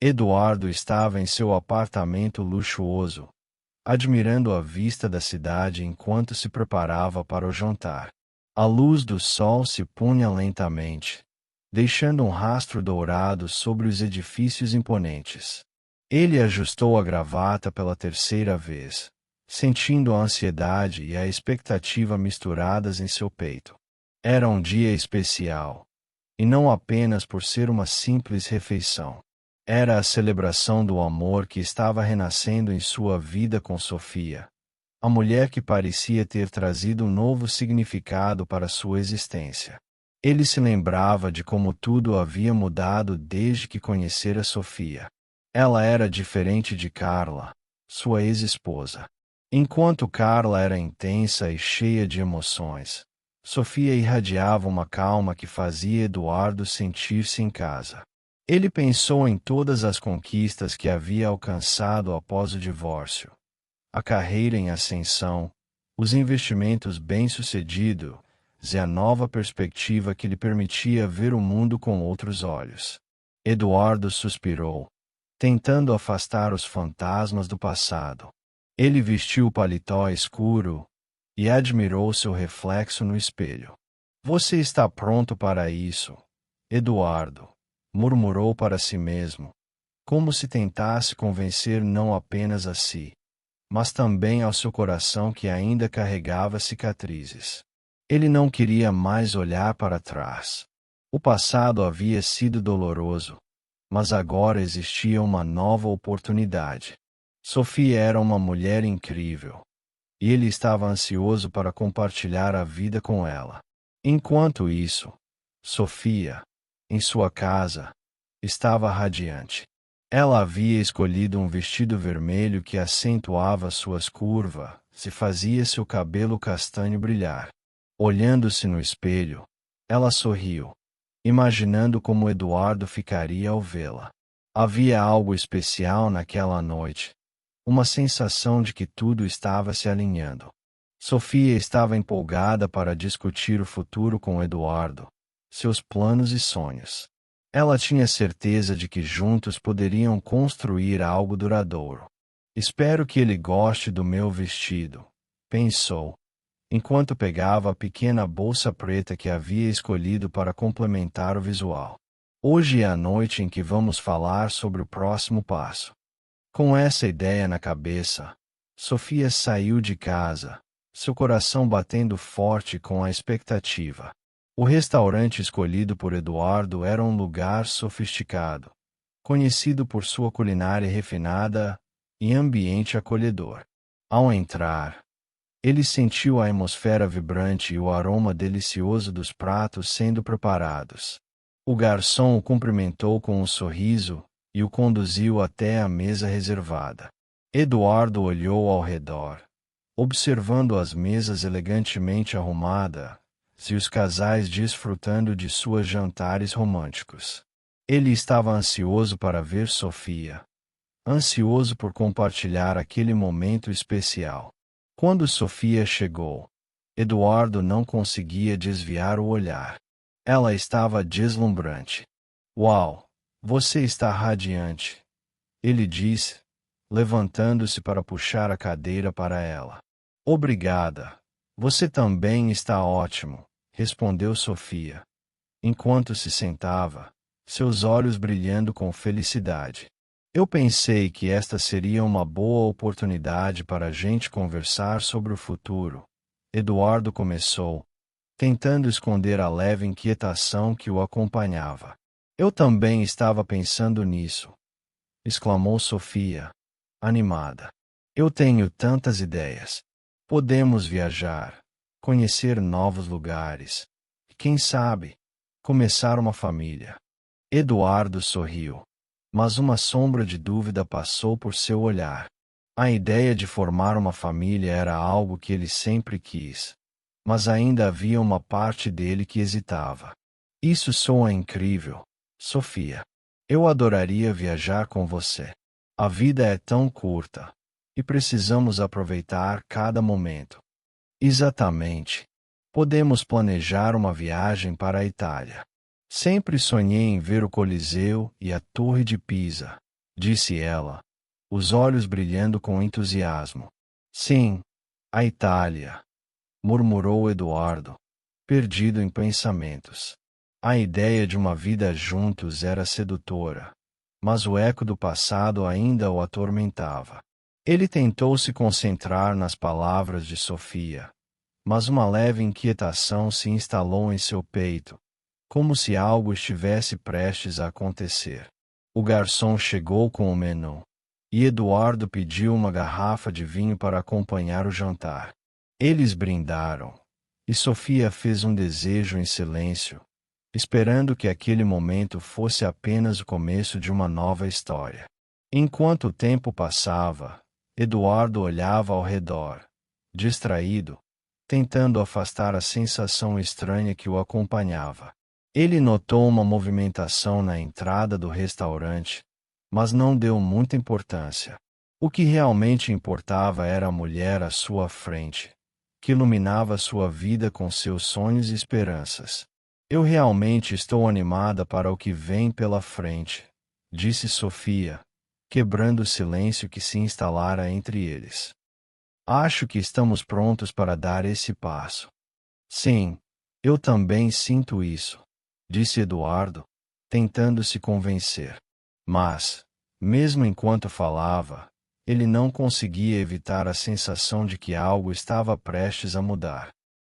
Eduardo estava em seu apartamento luxuoso, admirando a vista da cidade enquanto se preparava para o jantar. A luz do sol se punha lentamente, deixando um rastro dourado sobre os edifícios imponentes. Ele ajustou a gravata pela terceira vez, sentindo a ansiedade e a expectativa misturadas em seu peito. Era um dia especial, e não apenas por ser uma simples refeição. Era a celebração do amor que estava renascendo em sua vida com Sofia, a mulher que parecia ter trazido um novo significado para sua existência. Ele se lembrava de como tudo havia mudado desde que conhecera Sofia. Ela era diferente de Carla, sua ex-esposa. Enquanto Carla era intensa e cheia de emoções, Sofia irradiava uma calma que fazia Eduardo sentir-se em casa. Ele pensou em todas as conquistas que havia alcançado após o divórcio, a carreira em ascensão, os investimentos bem-sucedidos e a nova perspectiva que lhe permitia ver o mundo com outros olhos. Eduardo suspirou, tentando afastar os fantasmas do passado. Ele vestiu o paletó escuro e admirou seu reflexo no espelho. Você está pronto para isso, Eduardo, murmurou para si mesmo, como se tentasse convencer não apenas a si, mas também ao seu coração que ainda carregava cicatrizes. Ele não queria mais olhar para trás. O passado havia sido doloroso, mas agora existia uma nova oportunidade. Sofia era uma mulher incrível, e ele estava ansioso para compartilhar a vida com ela. Enquanto isso, Sofia, em sua casa, estava radiante. Ela havia escolhido um vestido vermelho que acentuava suas curvas e fazia seu cabelo castanho brilhar. Olhando-se no espelho, ela sorriu, imaginando como Eduardo ficaria ao vê-la. Havia algo especial naquela noite, uma sensação de que tudo estava se alinhando. Sofia estava empolgada para discutir o futuro com Eduardo, seus planos e sonhos. Ela tinha certeza de que juntos poderiam construir algo duradouro. Espero que ele goste do meu vestido, pensou, enquanto pegava a pequena bolsa preta que havia escolhido para complementar o visual. Hoje é a noite em que vamos falar sobre o próximo passo. Com essa ideia na cabeça, Sofia saiu de casa, seu coração batendo forte com a expectativa. O restaurante escolhido por Eduardo era um lugar sofisticado, conhecido por sua culinária refinada e ambiente acolhedor. Ao entrar, ele sentiu a atmosfera vibrante e o aroma delicioso dos pratos sendo preparados. O garçom o cumprimentou com um sorriso e o conduziu até a mesa reservada. Eduardo olhou ao redor, observando as mesas elegantemente arrumadas e os casais desfrutando de seus jantares românticos. Ele estava ansioso para ver Sofia, ansioso por compartilhar aquele momento especial. Quando Sofia chegou, Eduardo não conseguia desviar o olhar. Ela estava deslumbrante. Uau, você está radiante, ele disse, levantando-se para puxar a cadeira para ela. Obrigada. Você também está ótimo, respondeu Sofia, enquanto se sentava, seus olhos brilhando com felicidade. Eu pensei que esta seria uma boa oportunidade para a gente conversar sobre o futuro. Eduardo começou, tentando esconder a leve inquietação que o acompanhava. Eu também estava pensando nisso, exclamou Sofia, animada. Eu tenho tantas ideias. Podemos viajar, conhecer novos lugares, e quem sabe, começar uma família. Eduardo sorriu, mas uma sombra de dúvida passou por seu olhar. A ideia de formar uma família era algo que ele sempre quis, mas ainda havia uma parte dele que hesitava. Isso soa incrível, Sofia. Eu adoraria viajar com você. A vida é tão curta, e precisamos aproveitar cada momento. Exatamente. Podemos planejar uma viagem para a Itália. Sempre sonhei em ver o Coliseu e a Torre de Pisa. disse ela, os olhos brilhando com entusiasmo. Sim, a Itália, murmurou Eduardo, perdido em pensamentos. A ideia de uma vida juntos era sedutora, mas o eco do passado ainda o atormentava. Ele tentou se concentrar nas palavras de Sofia, mas uma leve inquietação se instalou em seu peito, como se algo estivesse prestes a acontecer. O garçom chegou com o menu, e Eduardo pediu uma garrafa de vinho para acompanhar o jantar. Eles brindaram, e Sofia fez um desejo em silêncio, esperando que aquele momento fosse apenas o começo de uma nova história. Enquanto o tempo passava, Eduardo olhava ao redor, distraído, tentando afastar a sensação estranha que o acompanhava. Ele notou uma movimentação na entrada do restaurante, mas não deu muita importância. O que realmente importava era a mulher à sua frente, que iluminava sua vida com seus sonhos e esperanças. Eu realmente estou animada para o que vem pela frente, disse Sofia, quebrando o silêncio que se instalara entre eles. Acho que estamos prontos para dar esse passo. Sim, eu também sinto isso, disse Eduardo, tentando se convencer. Mas, mesmo enquanto falava, ele não conseguia evitar a sensação de que algo estava prestes a mudar.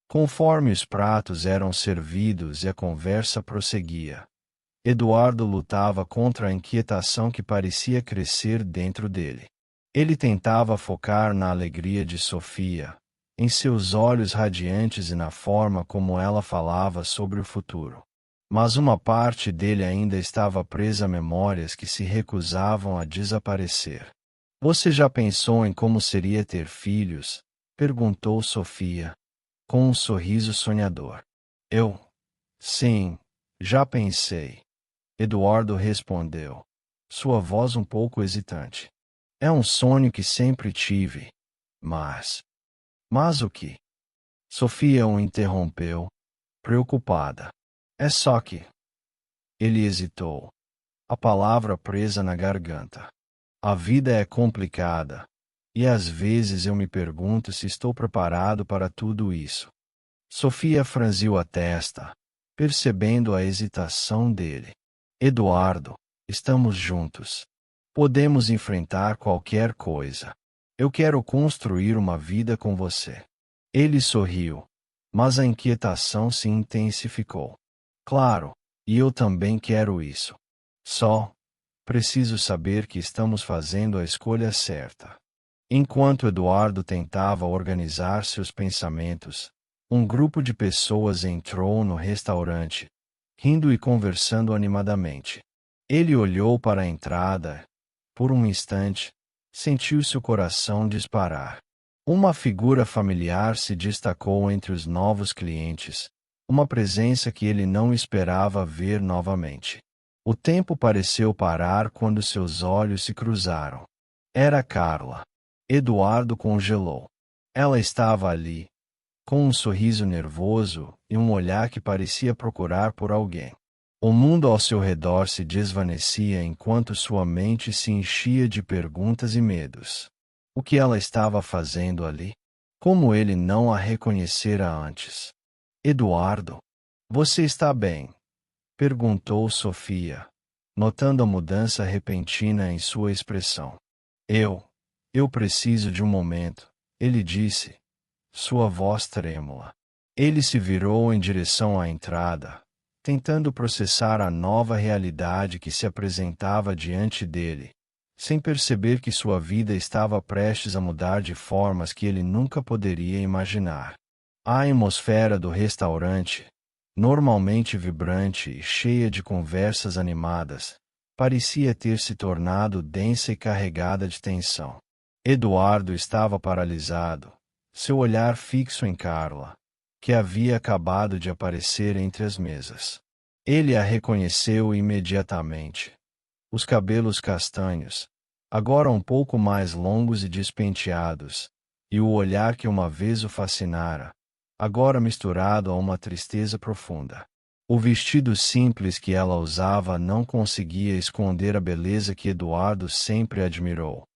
Conforme os pratos eram servidos e a conversa prosseguia, Eduardo lutava contra a inquietação que parecia crescer dentro dele. Ele tentava focar na alegria de Sofia, em seus olhos radiantes e na forma como ela falava sobre o futuro. Mas uma parte dele ainda estava presa a memórias que se recusavam a desaparecer. Você já pensou em como seria ter filhos? Perguntou Sofia, com um sorriso sonhador. Sim, já pensei. Eduardo respondeu, sua voz um pouco hesitante. É um sonho que sempre tive. Mas o que? Sofia o interrompeu, preocupada. É só que. Ele hesitou, a palavra presa na garganta. A vida é complicada, e às vezes eu me pergunto se estou preparado para tudo isso. Sofia franziu a testa, percebendo a hesitação dele. Eduardo, estamos juntos. Podemos enfrentar qualquer coisa. Eu quero construir uma vida com você. Ele sorriu, mas a inquietação se intensificou. Claro, e eu também quero isso. Só preciso saber que estamos fazendo a escolha certa. Enquanto Eduardo tentava organizar seus pensamentos, um grupo de pessoas entrou no restaurante, rindo e conversando animadamente. Ele olhou para a entrada. Por um instante, sentiu seu coração disparar. Uma figura familiar se destacou entre os novos clientes, uma presença que ele não esperava ver novamente. O tempo pareceu parar quando seus olhos se cruzaram. Era Carla. Eduardo congelou. Ela estava ali, com um sorriso nervoso e um olhar que parecia procurar por alguém. O mundo ao seu redor se desvanecia enquanto sua mente se enchia de perguntas e medos. O que ela estava fazendo ali? Como ele não a reconhecera antes? Eduardo, você está bem? Perguntou Sofia, notando a mudança repentina em sua expressão. Eu preciso de um momento, ele disse, sua voz trêmula. Ele se virou em direção à entrada, tentando processar a nova realidade que se apresentava diante dele, sem perceber que sua vida estava prestes a mudar de formas que ele nunca poderia imaginar. A atmosfera do restaurante, normalmente vibrante e cheia de conversas animadas, parecia ter se tornado densa e carregada de tensão. Eduardo estava paralisado, seu olhar fixo em Carla, que havia acabado de aparecer entre as mesas. Ele a reconheceu imediatamente. Os cabelos castanhos, agora um pouco mais longos e despenteados, e o olhar que uma vez o fascinara, agora misturado a uma tristeza profunda. O vestido simples que ela usava não conseguia esconder a beleza que Eduardo sempre admirou.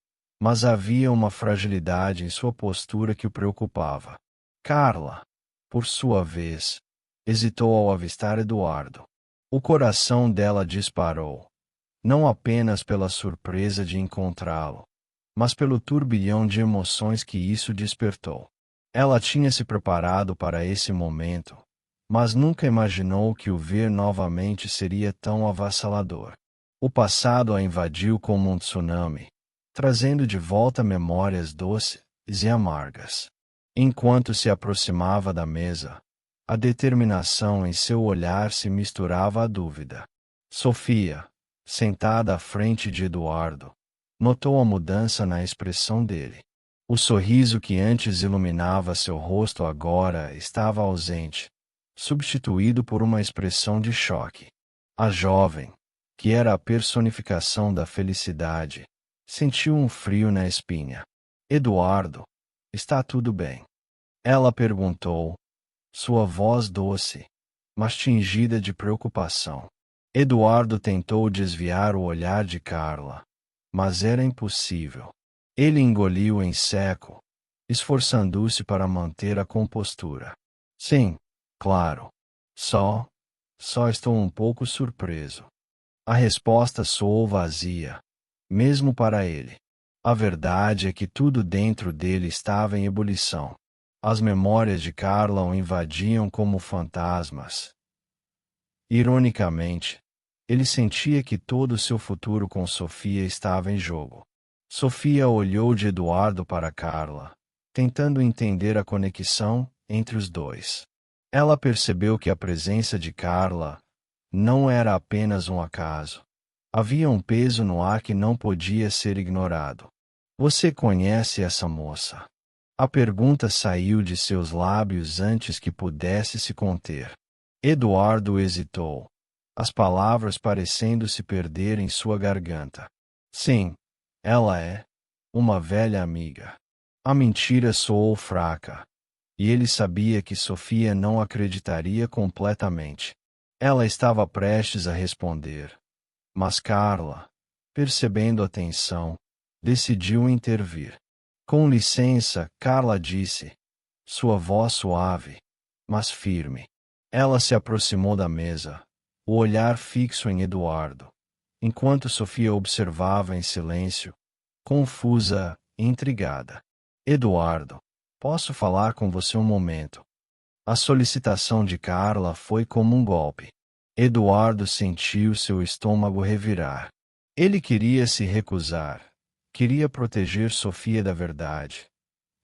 Mas havia uma fragilidade em sua postura que o preocupava. Carla, por sua vez, hesitou ao avistar Eduardo. O coração dela disparou, não apenas pela surpresa de encontrá-lo, mas pelo turbilhão de emoções que isso despertou. Ela tinha se preparado para esse momento, mas nunca imaginou que o ver novamente seria tão avassalador. O passado a invadiu como um tsunami, trazendo de volta memórias doces e amargas. Enquanto se aproximava da mesa, a determinação em seu olhar se misturava à dúvida. Sofia, sentada à frente de Eduardo, notou a mudança na expressão dele. O sorriso que antes iluminava seu rosto agora estava ausente, substituído por uma expressão de choque. A jovem, que era a personificação da felicidade, sentiu um frio na espinha. Eduardo, está tudo bem? Ela perguntou, sua voz doce, mas tingida de preocupação. Eduardo tentou desviar o olhar de Carla, mas era impossível. Ele engoliu em seco, esforçando-se para manter a compostura. Sim, claro. Só estou um pouco surpreso. A resposta soou vazia, mesmo para ele. A verdade é que tudo dentro dele estava em ebulição. As memórias de Carla o invadiam como fantasmas. Ironicamente, ele sentia que todo o seu futuro com Sofia estava em jogo. Sofia olhou de Eduardo para Carla, tentando entender a conexão entre os dois. Ela percebeu que a presença de Carla não era apenas um acaso. Havia um peso no ar que não podia ser ignorado. Você conhece essa moça? A pergunta saiu de seus lábios antes que pudesse se conter. Eduardo hesitou, as palavras parecendo se perder em sua garganta. Sim, ela é uma velha amiga. A mentira soou fraca, e ele sabia que Sofia não acreditaria completamente. Ela estava prestes a responder, mas Carla, percebendo a tensão, decidiu intervir. Com licença, Carla disse, sua voz suave, mas firme. Ela se aproximou da mesa, o olhar fixo em Eduardo, enquanto Sofia observava em silêncio, confusa e intrigada. Eduardo, posso falar com você um momento? A solicitação de Carla foi como um golpe. Eduardo sentiu seu estômago revirar. Ele queria se recusar, queria proteger Sofia da verdade.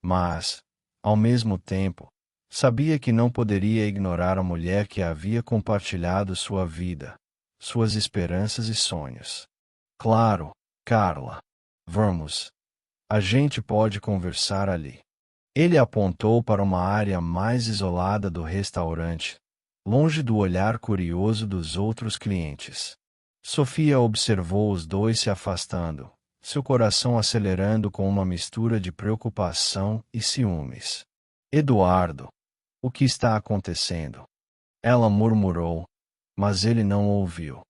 Mas, ao mesmo tempo, sabia que não poderia ignorar a mulher que havia compartilhado sua vida, suas esperanças e sonhos. Claro, Carla. Vamos. A gente pode conversar ali. Ele apontou para uma área mais isolada do restaurante, longe do olhar curioso dos outros clientes. Sofia observou os dois se afastando, seu coração acelerando com uma mistura de preocupação e ciúmes. Eduardo, o que está acontecendo? Ela murmurou, mas ele não ouviu.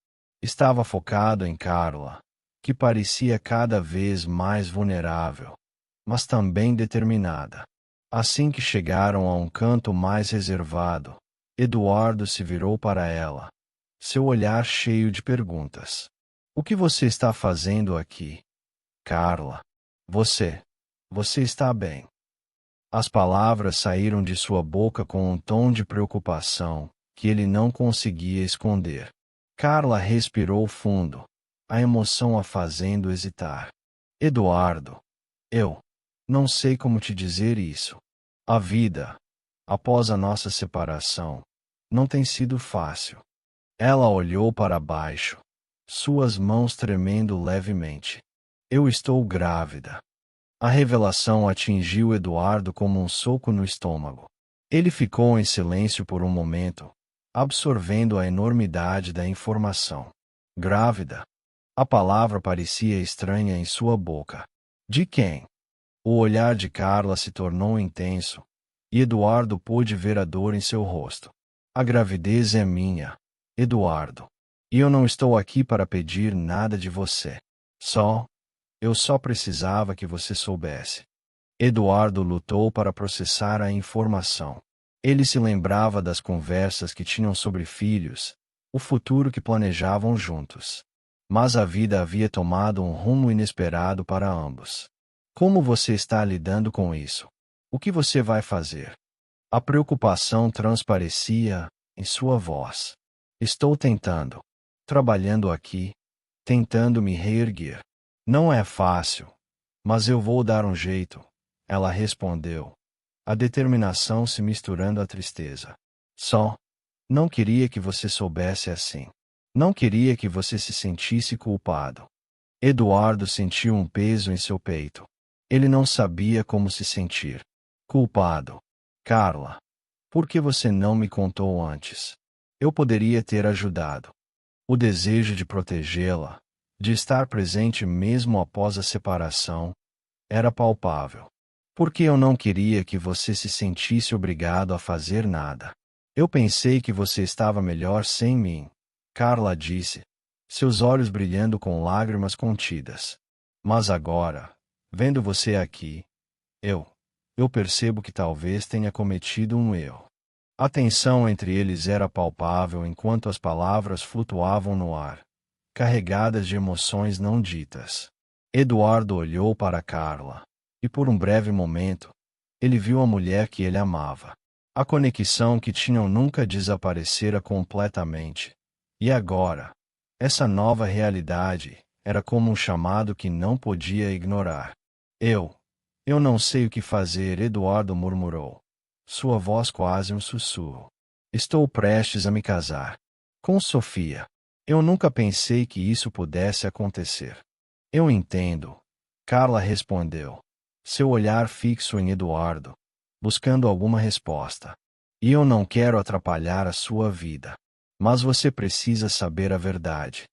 Estava focado em Carla, que parecia cada vez mais vulnerável, mas também determinada. Assim que chegaram a um canto mais reservado, Eduardo se virou para ela, seu olhar cheio de perguntas. O que você está fazendo aqui? Carla, você está bem? As palavras saíram de sua boca com um tom de preocupação que ele não conseguia esconder. Carla respirou fundo, a emoção a fazendo hesitar. Eduardo, eu não sei como te dizer isso. A vida, após a nossa separação, não tem sido fácil. Ela olhou para baixo, suas mãos tremendo levemente. Eu estou grávida. A revelação atingiu Eduardo como um soco no estômago. Ele ficou em silêncio por um momento, absorvendo a enormidade da informação. Grávida. A palavra parecia estranha em sua boca. De quem? O olhar de Carla se tornou intenso, e Eduardo pôde ver a dor em seu rosto. A gravidez é minha, Eduardo. E eu não estou aqui para pedir nada de você. Eu só precisava que você soubesse. Eduardo lutou para processar a informação. Ele se lembrava das conversas que tinham sobre filhos, o futuro que planejavam juntos. Mas a vida havia tomado um rumo inesperado para ambos. Como você está lidando com isso? O que você vai fazer? A preocupação transparecia em sua voz. Estou tentando. Trabalhando aqui. Tentando me reerguer. Não é fácil. Mas eu vou dar um jeito. Ela respondeu. A determinação se misturando à tristeza. Não queria que você soubesse assim. Não queria que você se sentisse culpado. Eduardo sentiu um peso em seu peito. Ele não sabia como se sentir. Culpado. Carla. Por que você não me contou antes? Eu poderia ter ajudado. O desejo de protegê-la, de estar presente mesmo após a separação, era palpável. Porque eu não queria que você se sentisse obrigado a fazer nada. Eu pensei que você estava melhor sem mim, Carla disse, seus olhos brilhando com lágrimas contidas. Mas agora, vendo você aqui, eu percebo que talvez tenha cometido um erro. A tensão entre eles era palpável enquanto as palavras flutuavam no ar, carregadas de emoções não ditas. Eduardo olhou para Carla, e por um breve momento, ele viu a mulher que ele amava. A conexão que tinham nunca desaparecera completamente. E agora, essa nova realidade era como um chamado que não podia ignorar. Eu não sei o que fazer, Eduardo murmurou. Sua voz quase um sussurro. Estou prestes a me casar. Com Sofia. Eu nunca pensei que isso pudesse acontecer. Eu entendo. Carla respondeu. Seu olhar fixo em Eduardo, buscando alguma resposta. E eu não quero atrapalhar a sua vida. Mas você precisa saber a verdade.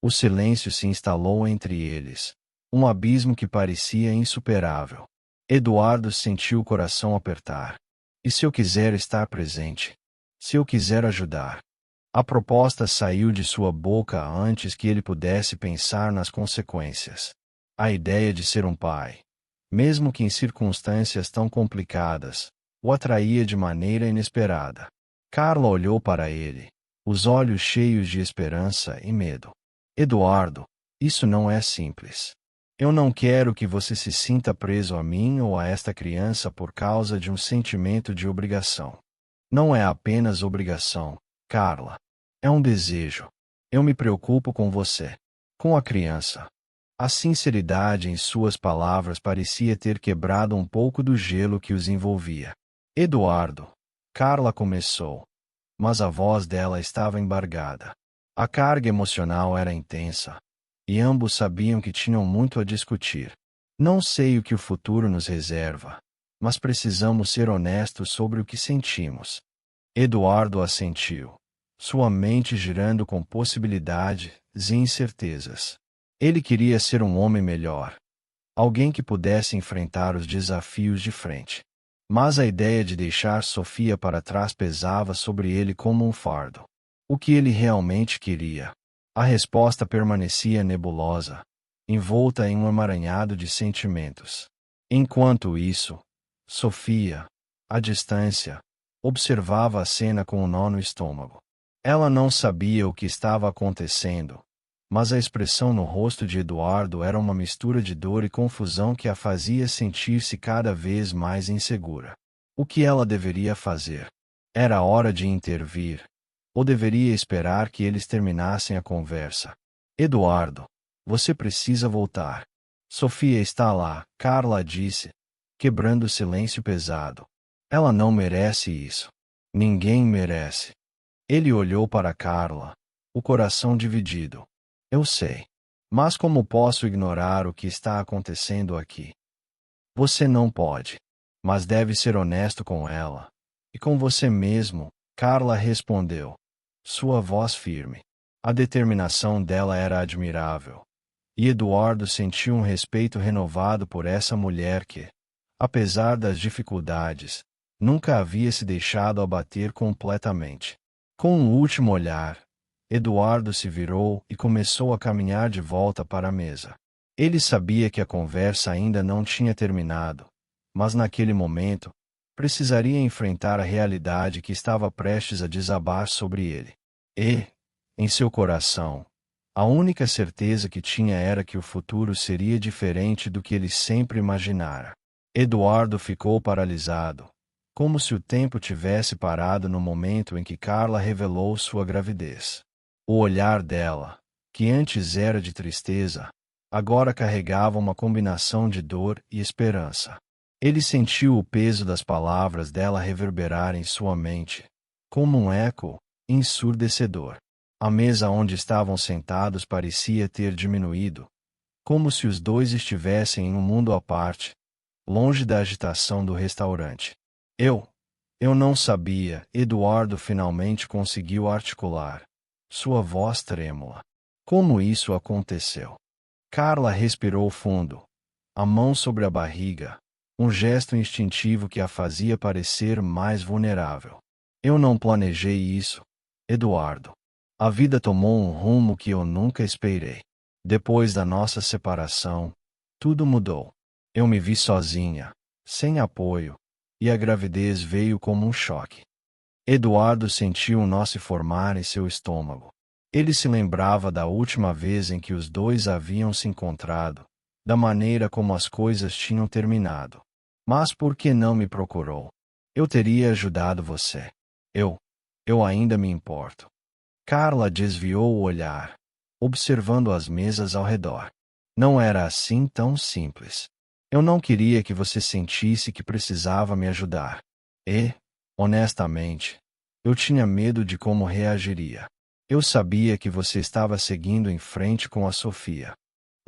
O silêncio se instalou entre eles. Um abismo que parecia insuperável. Eduardo sentiu o coração apertar. E se eu quiser estar presente? Se eu quiser ajudar? A proposta saiu de sua boca antes que ele pudesse pensar nas consequências. A ideia de ser um pai, mesmo que em circunstâncias tão complicadas, o atraía de maneira inesperada. Carla olhou para ele, os olhos cheios de esperança e medo. Eduardo, isso não é simples. Eu não quero que você se sinta preso a mim ou a esta criança por causa de um sentimento de obrigação. Não é apenas obrigação, Carla. É um desejo. Eu me preocupo com você. Com a criança. A sinceridade em suas palavras parecia ter quebrado um pouco do gelo que os envolvia. Eduardo. Carla começou. Mas a voz dela estava embargada. A carga emocional era intensa. E ambos sabiam que tinham muito a discutir. Não sei o que o futuro nos reserva, mas precisamos ser honestos sobre o que sentimos. Eduardo assentiu, sua mente girando com possibilidades e incertezas. Ele queria ser um homem melhor, alguém que pudesse enfrentar os desafios de frente. Mas a ideia de deixar Sofia para trás pesava sobre ele como um fardo. O que ele realmente queria? A resposta permanecia nebulosa, envolta em um emaranhado de sentimentos. Enquanto isso, Sofia, à distância, observava a cena com um nó no estômago. Ela não sabia o que estava acontecendo, mas a expressão no rosto de Eduardo era uma mistura de dor e confusão que a fazia sentir-se cada vez mais insegura. O que ela deveria fazer? Era hora de intervir. Ou deveria esperar que eles terminassem a conversa? Eduardo, você precisa voltar. Sofia está lá, Carla disse, quebrando o silêncio pesado. Ela não merece isso. Ninguém merece. Ele olhou para Carla, o coração dividido. Eu sei. Mas como posso ignorar o que está acontecendo aqui? Você não pode. Mas deve ser honesto com ela. E com você mesmo, Carla respondeu. Sua voz firme. A determinação dela era admirável. E Eduardo sentiu um respeito renovado por essa mulher que, apesar das dificuldades, nunca havia se deixado abater completamente. Com um último olhar, Eduardo se virou e começou a caminhar de volta para a mesa. Ele sabia que a conversa ainda não tinha terminado, mas naquele momento, precisaria enfrentar a realidade que estava prestes a desabar sobre ele. E, em seu coração, a única certeza que tinha era que o futuro seria diferente do que ele sempre imaginara. Eduardo ficou paralisado, como se o tempo tivesse parado no momento em que Carla revelou sua gravidez. O olhar dela, que antes era de tristeza, agora carregava uma combinação de dor e esperança. Ele sentiu o peso das palavras dela reverberar em sua mente, como um eco ensurdecedor. A mesa onde estavam sentados parecia ter diminuído, como se os dois estivessem em um mundo à parte, longe da agitação do restaurante. Eu não sabia, Eduardo finalmente conseguiu articular, sua voz trêmula. Como isso aconteceu? Carla respirou fundo, a mão sobre a barriga, um gesto instintivo que a fazia parecer mais vulnerável. Eu não planejei isso, Eduardo. A vida tomou um rumo que eu nunca esperei. Depois da nossa separação, tudo mudou. Eu me vi sozinha, sem apoio, e a gravidez veio como um choque. Eduardo sentiu um nó se formar em seu estômago. Ele se lembrava da última vez em que os dois haviam se encontrado, da maneira como as coisas tinham terminado. Mas por que não me procurou? Eu teria ajudado você. Eu ainda me importo. Carla desviou o olhar, observando as mesas ao redor. Não era assim tão simples. Eu não queria que você sentisse que precisava me ajudar. E, honestamente, eu tinha medo de como reagiria. Eu sabia que você estava seguindo em frente com a Sofia.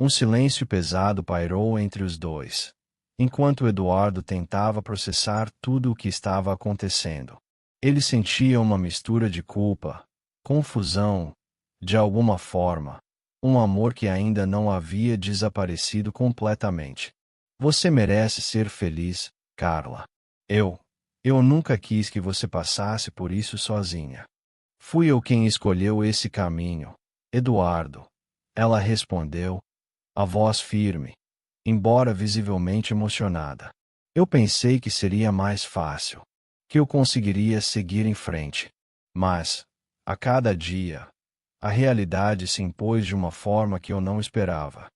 Um silêncio pesado pairou entre os dois, enquanto Eduardo tentava processar tudo o que estava acontecendo. Ele sentia uma mistura de culpa, confusão, de alguma forma, um amor que ainda não havia desaparecido completamente. Você merece ser feliz, Carla. Eu nunca quis que você passasse por isso sozinha. Fui eu quem escolheu esse caminho, Eduardo. Ela respondeu, a voz firme, embora visivelmente emocionada. Eu pensei que seria mais fácil, que eu conseguiria seguir em frente. Mas, a cada dia, a realidade se impôs de uma forma que eu não esperava.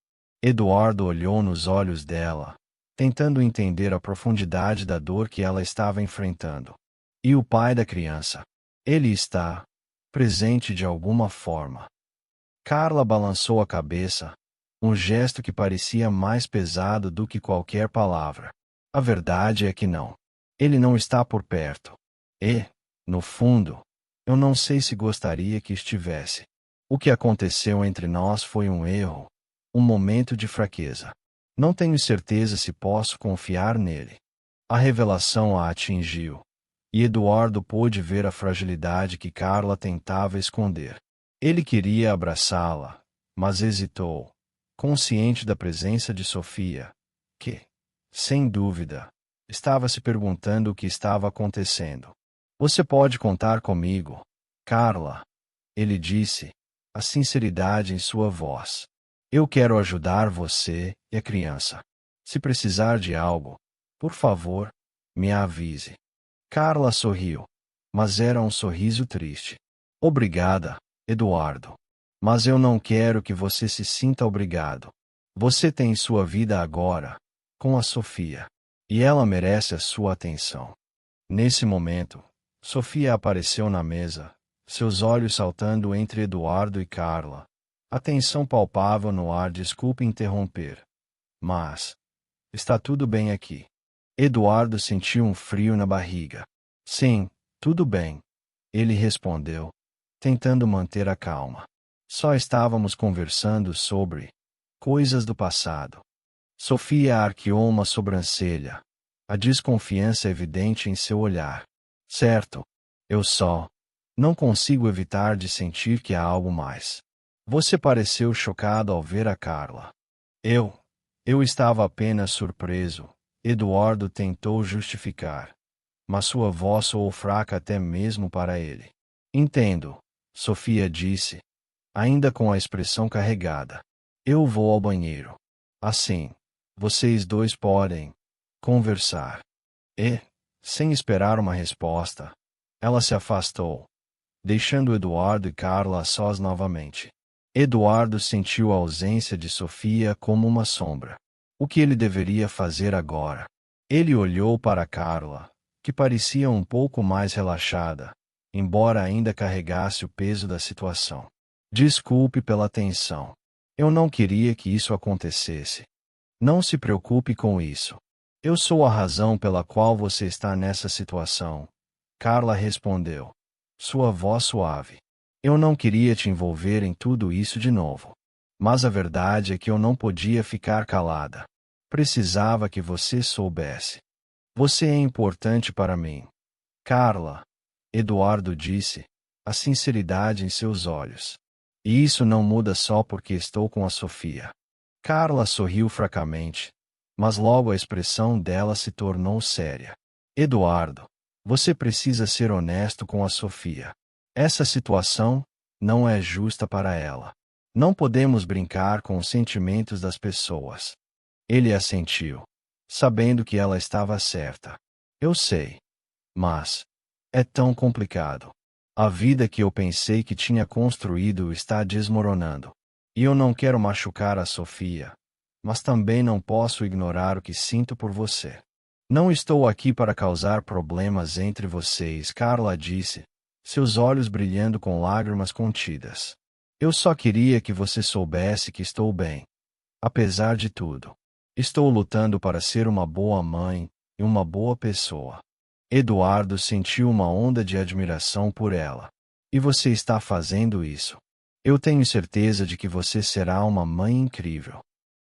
Eduardo olhou nos olhos dela, tentando entender a profundidade da dor que ela estava enfrentando. E o pai da criança? Ele está presente de alguma forma. Carla balançou a cabeça, um gesto que parecia mais pesado do que qualquer palavra. A verdade é que não. Ele não está por perto. E, no fundo, eu não sei se gostaria que estivesse. O que aconteceu entre nós foi um erro, um momento de fraqueza. Não tenho certeza se posso confiar nele. A revelação a atingiu, e Eduardo pôde ver a fragilidade que Carla tentava esconder. Ele queria abraçá-la, mas hesitou, consciente da presença de Sofia, que, sem dúvida, estava se perguntando o que estava acontecendo. Você pode contar comigo, Carla, ele disse, a sinceridade em sua voz. Eu quero ajudar você e a criança. Se precisar de algo, por favor, me avise. Carla sorriu, mas era um sorriso triste. Obrigada, Eduardo. Mas eu não quero que você se sinta obrigado. Você tem sua vida agora, com a Sofia. E ela merece a sua atenção. Nesse momento, Sofia apareceu na mesa, seus olhos saltando entre Eduardo e Carla. A tensão palpável no ar. Desculpe interromper. Mas, está tudo bem aqui. Eduardo sentiu um frio na barriga. Sim, tudo bem. Ele respondeu, tentando manter a calma. Só estávamos conversando sobre coisas do passado. Sofia arqueou uma sobrancelha, a desconfiança evidente em seu olhar. Certo, eu só não consigo evitar de sentir que há algo mais. Você pareceu chocado ao ver a Carla. Eu estava apenas surpreso, Eduardo tentou justificar. Mas sua voz soou fraca até mesmo para ele. Entendo, Sofia disse, ainda com a expressão carregada. Eu vou ao banheiro. Assim, vocês dois podem conversar. E, sem esperar uma resposta, ela se afastou, deixando Eduardo e Carla a sós novamente. Eduardo sentiu a ausência de Sofia como uma sombra. O que ele deveria fazer agora? Ele olhou para Carla, que parecia um pouco mais relaxada, embora ainda carregasse o peso da situação. Desculpe pela tensão. Eu não queria que isso acontecesse. Não se preocupe com isso. Eu sou a razão pela qual você está nessa situação. Carla respondeu, sua voz suave. Eu não queria te envolver em tudo isso de novo. Mas a verdade é que eu não podia ficar calada. Precisava que você soubesse. Você é importante para mim. Carla, Eduardo disse, a sinceridade em seus olhos. E isso não muda só porque estou com a Sofia. Carla sorriu fracamente, mas logo a expressão dela se tornou séria. Eduardo, você precisa ser honesto com a Sofia. Essa situação não é justa para ela. Não podemos brincar com os sentimentos das pessoas. Ele assentiu, sabendo que ela estava certa. Eu sei. Mas é tão complicado. A vida que eu pensei que tinha construído está desmoronando. E eu não quero machucar a Sofia, mas também não posso ignorar o que sinto por você. Não estou aqui para causar problemas entre vocês, Carla disse, seus olhos brilhando com lágrimas contidas. Eu só queria que você soubesse que estou bem. Apesar de tudo, estou lutando para ser uma boa mãe e uma boa pessoa. Eduardo sentiu uma onda de admiração por ela. E você está fazendo isso. Eu tenho certeza de que você será uma mãe incrível.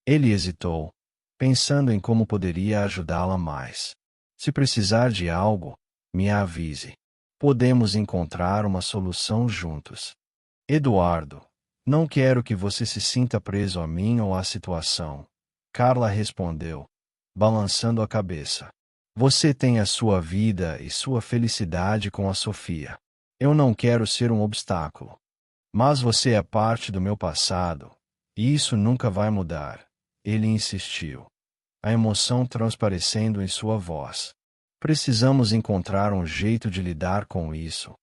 Ele hesitou, pensando em como poderia ajudá-la mais. Se precisar de algo, me avise. Podemos encontrar uma solução juntos. Eduardo, não quero que você se sinta preso a mim ou à situação. Carla respondeu, balançando a cabeça. Você tem a sua vida e sua felicidade com a Sofia. Eu não quero ser um obstáculo. Mas você é parte do meu passado, e isso nunca vai mudar. Ele insistiu, a emoção transparecendo em sua voz. Precisamos encontrar um jeito de lidar com isso,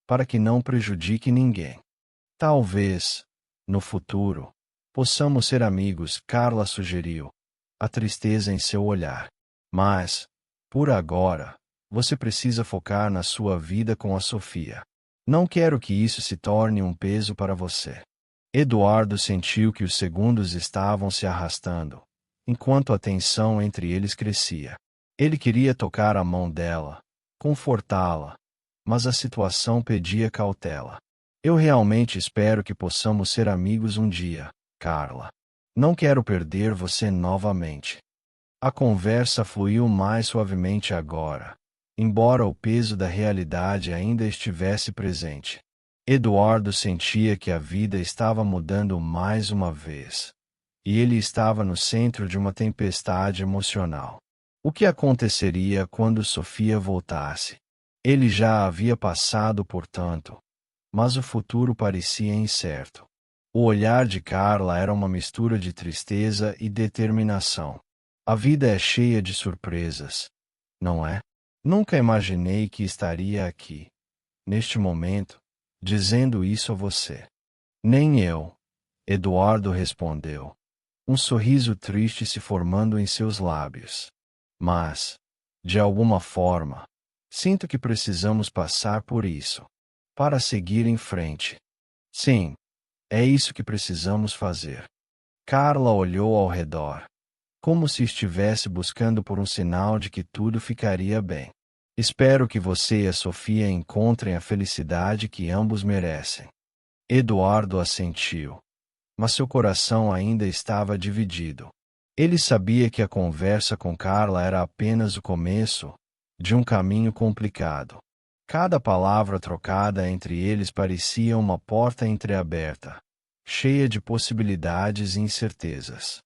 para que não prejudique ninguém. Talvez, no futuro, possamos ser amigos, Carla sugeriu, a tristeza em seu olhar. Mas, por agora, você precisa focar na sua vida com a Sofia. Não quero que isso se torne um peso para você. Eduardo sentiu que os segundos estavam se arrastando, enquanto a tensão entre eles crescia. Ele queria tocar a mão dela, confortá-la, mas a situação pedia cautela. Eu realmente espero que possamos ser amigos um dia, Carla. Não quero perder você novamente. A conversa fluiu mais suavemente agora, embora o peso da realidade ainda estivesse presente. Eduardo sentia que a vida estava mudando mais uma vez, e ele estava no centro de uma tempestade emocional. O que aconteceria quando Sofia voltasse? Ele já havia passado por tanto, mas o futuro parecia incerto. O olhar de Carla era uma mistura de tristeza e determinação. A vida é cheia de surpresas, não é? Nunca imaginei que estaria aqui, neste momento, dizendo isso a você. Nem eu, Eduardo respondeu, um sorriso triste se formando em seus lábios. Mas, de alguma forma, sinto que precisamos passar por isso, para seguir em frente. Sim, é isso que precisamos fazer. Carla olhou ao redor, como se estivesse buscando por um sinal de que tudo ficaria bem. Espero que você e a Sofia encontrem a felicidade que ambos merecem. Eduardo assentiu, mas seu coração ainda estava dividido. Ele sabia que a conversa com Carla era apenas o começo de um caminho complicado. Cada palavra trocada entre eles parecia uma porta entreaberta, cheia de possibilidades e incertezas.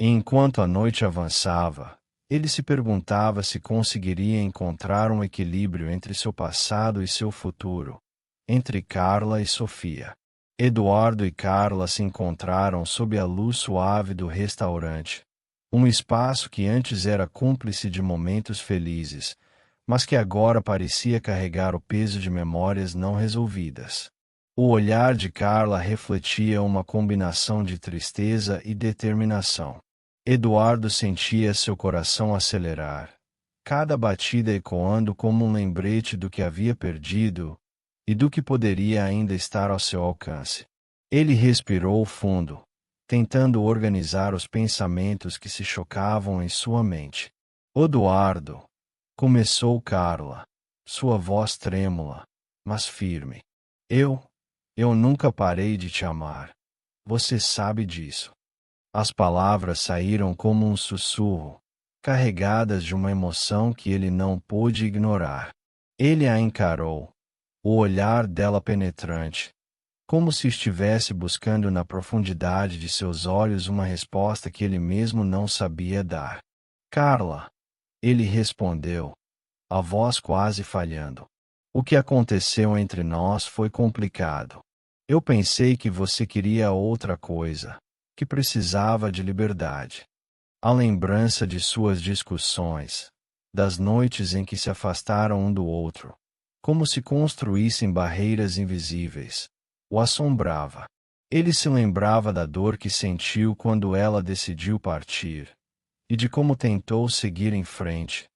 E enquanto a noite avançava, ele se perguntava se conseguiria encontrar um equilíbrio entre seu passado e seu futuro, entre Carla e Sofia. Eduardo e Carla se encontraram sob a luz suave do restaurante. Um espaço que antes era cúmplice de momentos felizes, mas que agora parecia carregar o peso de memórias não resolvidas. O olhar de Carla refletia uma combinação de tristeza e determinação. Eduardo sentia seu coração acelerar, cada batida ecoando como um lembrete do que havia perdido e do que poderia ainda estar ao seu alcance. Ele respirou fundo, tentando organizar os pensamentos que se chocavam em sua mente. Eduardo, começou Carla, sua voz trêmula, mas firme. Eu nunca parei de te amar. Você sabe disso. As palavras saíram como um sussurro, carregadas de uma emoção que ele não pôde ignorar. Ele a encarou, o olhar dela penetrante, como se estivesse buscando na profundidade de seus olhos uma resposta que ele mesmo não sabia dar. Carla, ele respondeu, a voz quase falhando. O que aconteceu entre nós foi complicado. Eu pensei que você queria outra coisa, que precisava de liberdade. A lembrança de suas discussões, das noites em que se afastaram um do outro, como se construíssem barreiras invisíveis, o assombrava. Ele se lembrava da dor que sentiu quando ela decidiu partir, e de como tentou seguir em frente,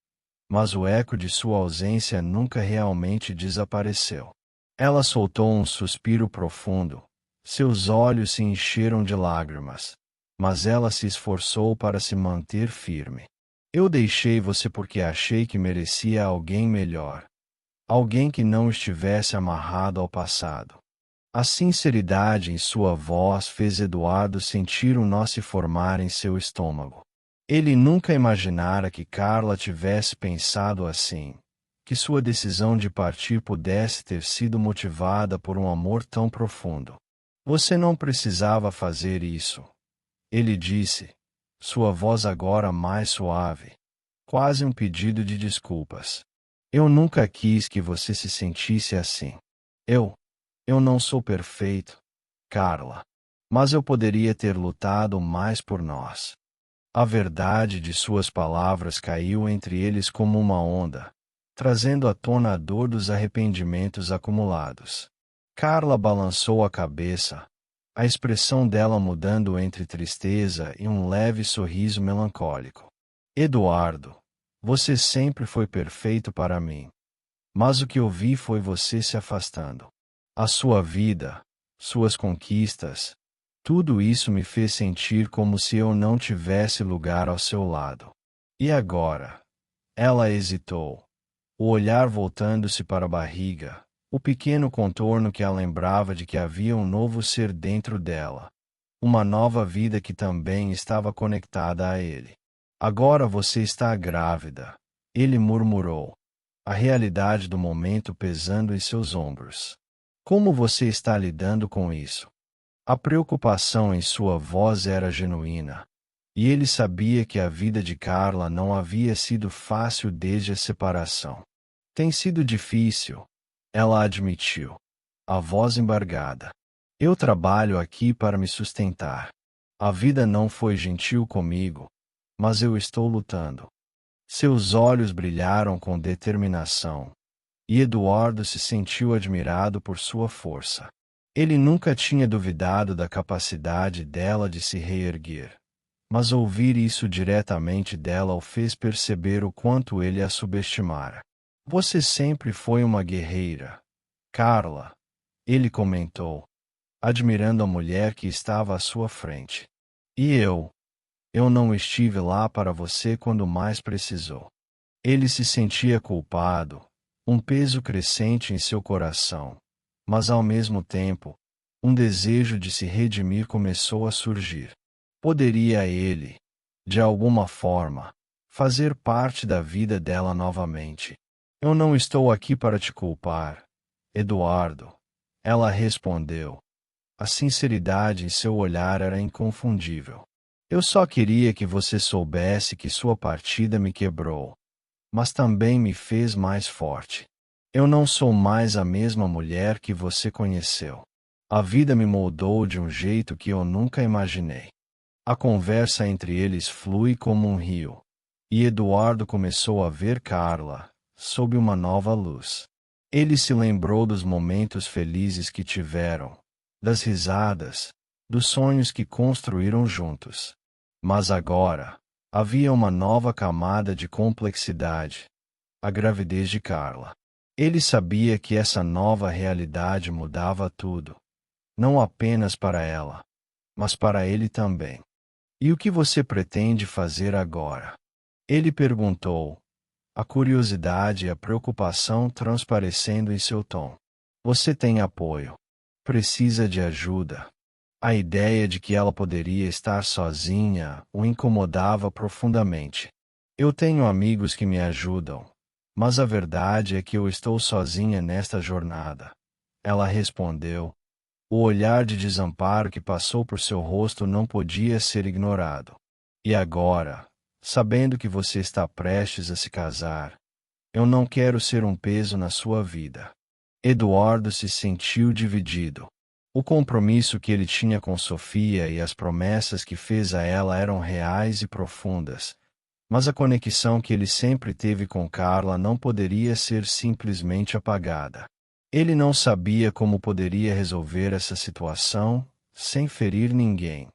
mas o eco de sua ausência nunca realmente desapareceu. Ela soltou um suspiro profundo, seus olhos se encheram de lágrimas, mas ela se esforçou para se manter firme. Eu deixei você porque achei que merecia alguém melhor. Alguém que não estivesse amarrado ao passado. A sinceridade em sua voz fez Eduardo sentir um nó se formar em seu estômago. Ele nunca imaginara que Carla tivesse pensado assim, que sua decisão de partir pudesse ter sido motivada por um amor tão profundo. Você não precisava fazer isso, ele disse, sua voz agora mais suave, quase um pedido de desculpas. Eu nunca quis que você se sentisse assim. Eu não sou perfeito, Carla, mas eu poderia ter lutado mais por nós. A verdade de suas palavras caiu entre eles como uma onda, trazendo à tona a dor dos arrependimentos acumulados. Carla balançou a cabeça, a expressão dela mudando entre tristeza e um leve sorriso melancólico. Eduardo, você sempre foi perfeito para mim. Mas o que eu vi foi você se afastando. A sua vida, suas conquistas, tudo isso me fez sentir como se eu não tivesse lugar ao seu lado. E agora? Ela hesitou, o olhar voltando-se para a barriga, o pequeno contorno que a lembrava de que havia um novo ser dentro dela. Uma nova vida que também estava conectada a ele. Agora você está grávida, ele murmurou, a realidade do momento pesando em seus ombros. Como você está lidando com isso? A preocupação em sua voz era genuína, e ele sabia que a vida de Carla não havia sido fácil desde a separação. Tem sido difícil, ela admitiu, a voz embargada. Eu trabalho aqui para me sustentar. A vida não foi gentil comigo, mas eu estou lutando. Seus olhos brilharam com determinação, e Eduardo se sentiu admirado por sua força. Ele nunca tinha duvidado da capacidade dela de se reerguer, mas ouvir isso diretamente dela o fez perceber o quanto ele a subestimara. Você sempre foi uma guerreira, Carla, ele comentou, admirando a mulher que estava à sua frente. E eu não estive lá para você quando mais precisou. Ele se sentia culpado, um peso crescente em seu coração, mas ao mesmo tempo, um desejo de se redimir começou a surgir. Poderia ele, de alguma forma, fazer parte da vida dela novamente. Eu não estou aqui para te culpar, Eduardo, ela respondeu. A sinceridade em seu olhar era inconfundível. Eu só queria que você soubesse que sua partida me quebrou, mas também me fez mais forte. Eu não sou mais a mesma mulher que você conheceu. A vida me moldou de um jeito que eu nunca imaginei. A conversa entre eles flui como um rio. E Eduardo começou a ver Carla, sob uma nova luz. Ele se lembrou dos momentos felizes que tiveram, das risadas, dos sonhos que construíram juntos. Mas agora, havia uma nova camada de complexidade: a gravidez de Carla. Ele sabia que essa nova realidade mudava tudo, não apenas para ela, mas para ele também. E o que você pretende fazer agora? Ele perguntou, a curiosidade e a preocupação transparecendo em seu tom. Você tem apoio. Precisa de ajuda. A ideia de que ela poderia estar sozinha o incomodava profundamente. Eu tenho amigos que me ajudam, mas a verdade é que eu estou sozinha nesta jornada. Ela respondeu. O olhar de desamparo que passou por seu rosto não podia ser ignorado. E agora, sabendo que você está prestes a se casar, eu não quero ser um peso na sua vida. Eduardo se sentiu dividido. O compromisso que ele tinha com Sofia e as promessas que fez a ela eram reais e profundas, mas a conexão que ele sempre teve com Carla não poderia ser simplesmente apagada. Ele não sabia como poderia resolver essa situação sem ferir ninguém,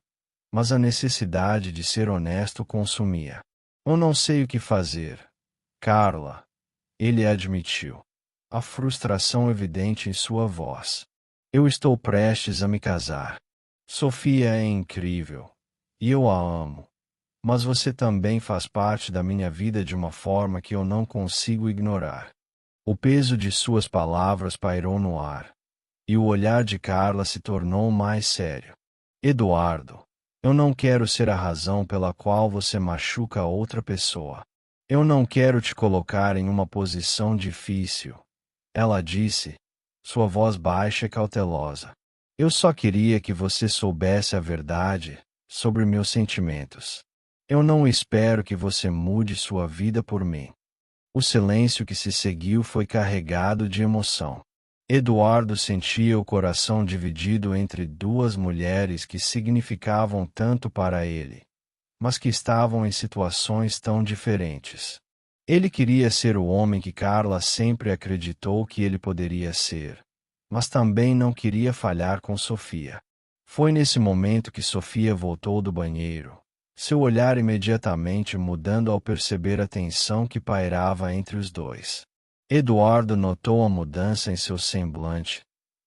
mas a necessidade de ser honesto consumia. Eu não sei o que fazer, Carla, ele admitiu, a frustração evidente em sua voz. Eu estou prestes a me casar. Sofia é incrível, e eu a amo, mas você também faz parte da minha vida de uma forma que eu não consigo ignorar. O peso de suas palavras pairou no ar, e o olhar de Carla se tornou mais sério. Eduardo, eu não quero ser a razão pela qual você machuca outra pessoa. Eu não quero te colocar em uma posição difícil, ela disse, sua voz baixa e cautelosa. Eu só queria que você soubesse a verdade sobre meus sentimentos. Eu não espero que você mude sua vida por mim. O silêncio que se seguiu foi carregado de emoção. Eduardo sentia o coração dividido entre duas mulheres que significavam tanto para ele, mas que estavam em situações tão diferentes. Ele queria ser o homem que Carla sempre acreditou que ele poderia ser, mas também não queria falhar com Sofia. Foi nesse momento que Sofia voltou do banheiro, seu olhar imediatamente mudando ao perceber a tensão que pairava entre os dois. Eduardo notou a mudança em seu semblante,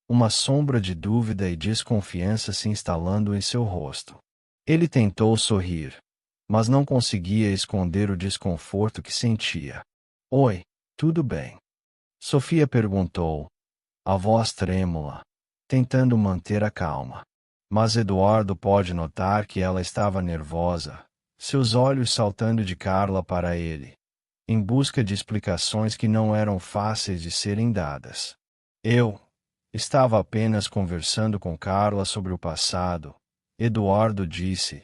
uma sombra de dúvida e desconfiança se instalando em seu rosto. Ele tentou sorrir, mas não conseguia esconder o desconforto que sentia. Oi, tudo bem? Sofia perguntou, a voz trêmula, tentando manter a calma. Mas Eduardo pôde notar que ela estava nervosa, seus olhos saltando de Carla para ele, em busca de explicações que não eram fáceis de serem dadas. Eu estava apenas conversando com Carla sobre o passado, Eduardo disse.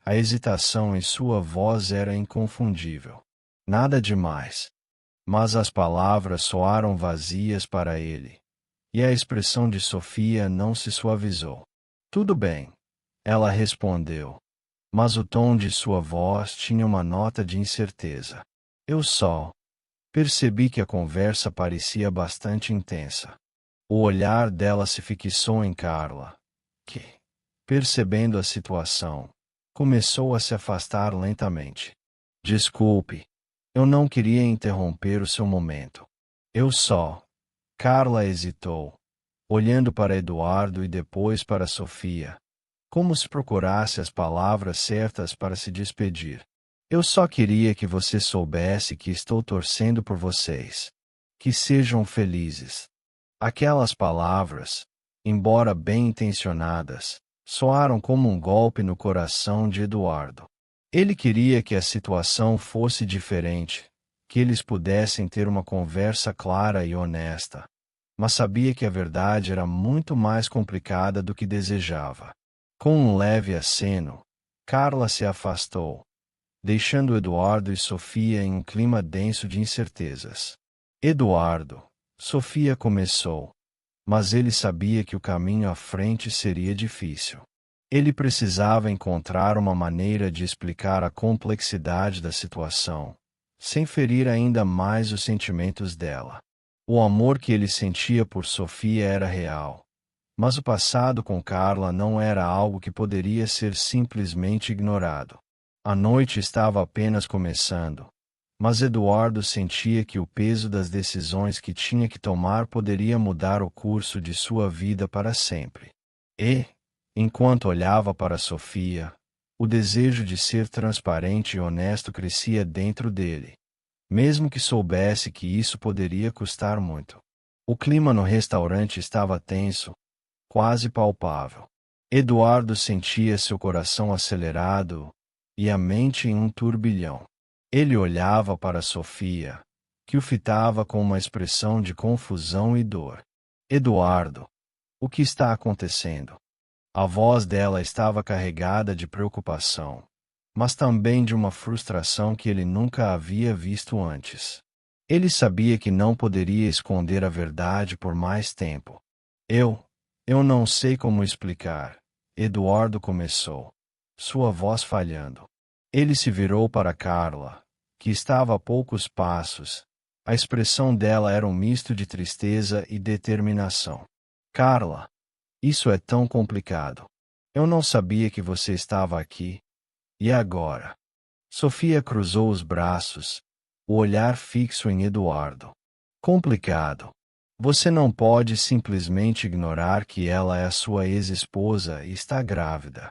A hesitação em sua voz era inconfundível. Nada demais. Mas as palavras soaram vazias para ele, e a expressão de Sofia não se suavizou. Tudo bem, ela respondeu, mas o tom de sua voz tinha uma nota de incerteza. Eu só percebi que a conversa parecia bastante intensa. O olhar dela se fixou em Carla, que, percebendo a situação, começou a se afastar lentamente. Desculpe, eu não queria interromper o seu momento. Eu só. Carla hesitou, olhando para Eduardo e depois para Sofia, como se procurasse as palavras certas para se despedir. Eu só queria que você soubesse que estou torcendo por vocês. Que sejam felizes. Aquelas palavras, embora bem intencionadas, soaram como um golpe no coração de Eduardo. Ele queria que a situação fosse diferente, que eles pudessem ter uma conversa clara e honesta, mas sabia que a verdade era muito mais complicada do que desejava. Com um leve aceno, Carla se afastou, deixando Eduardo e Sofia em um clima denso de incertezas. Eduardo, Sofia começou. Mas ele sabia que o caminho à frente seria difícil. Ele precisava encontrar uma maneira de explicar a complexidade da situação, sem ferir ainda mais os sentimentos dela. O amor que ele sentia por Sofia era real. Mas o passado com Carla não era algo que poderia ser simplesmente ignorado. A noite estava apenas começando, mas Eduardo sentia que o peso das decisões que tinha que tomar poderia mudar o curso de sua vida para sempre. E, enquanto olhava para Sofia, o desejo de ser transparente e honesto crescia dentro dele, mesmo que soubesse que isso poderia custar muito. O clima no restaurante estava tenso, quase palpável. Eduardo sentia seu coração acelerado e a mente em um turbilhão. Ele olhava para Sofia, que o fitava com uma expressão de confusão e dor. Eduardo, o que está acontecendo? A voz dela estava carregada de preocupação, mas também de uma frustração que ele nunca havia visto antes. Ele sabia que não poderia esconder a verdade por mais tempo. Eu não sei como explicar, Eduardo começou, sua voz falhando. Ele se virou para Carla, que estava a poucos passos. A expressão dela era um misto de tristeza e determinação. Carla, isso é tão complicado. Eu não sabia que você estava aqui. E agora? Sofia cruzou os braços, o olhar fixo em Eduardo. Complicado. Você não pode simplesmente ignorar que ela é a sua ex-esposa e está grávida.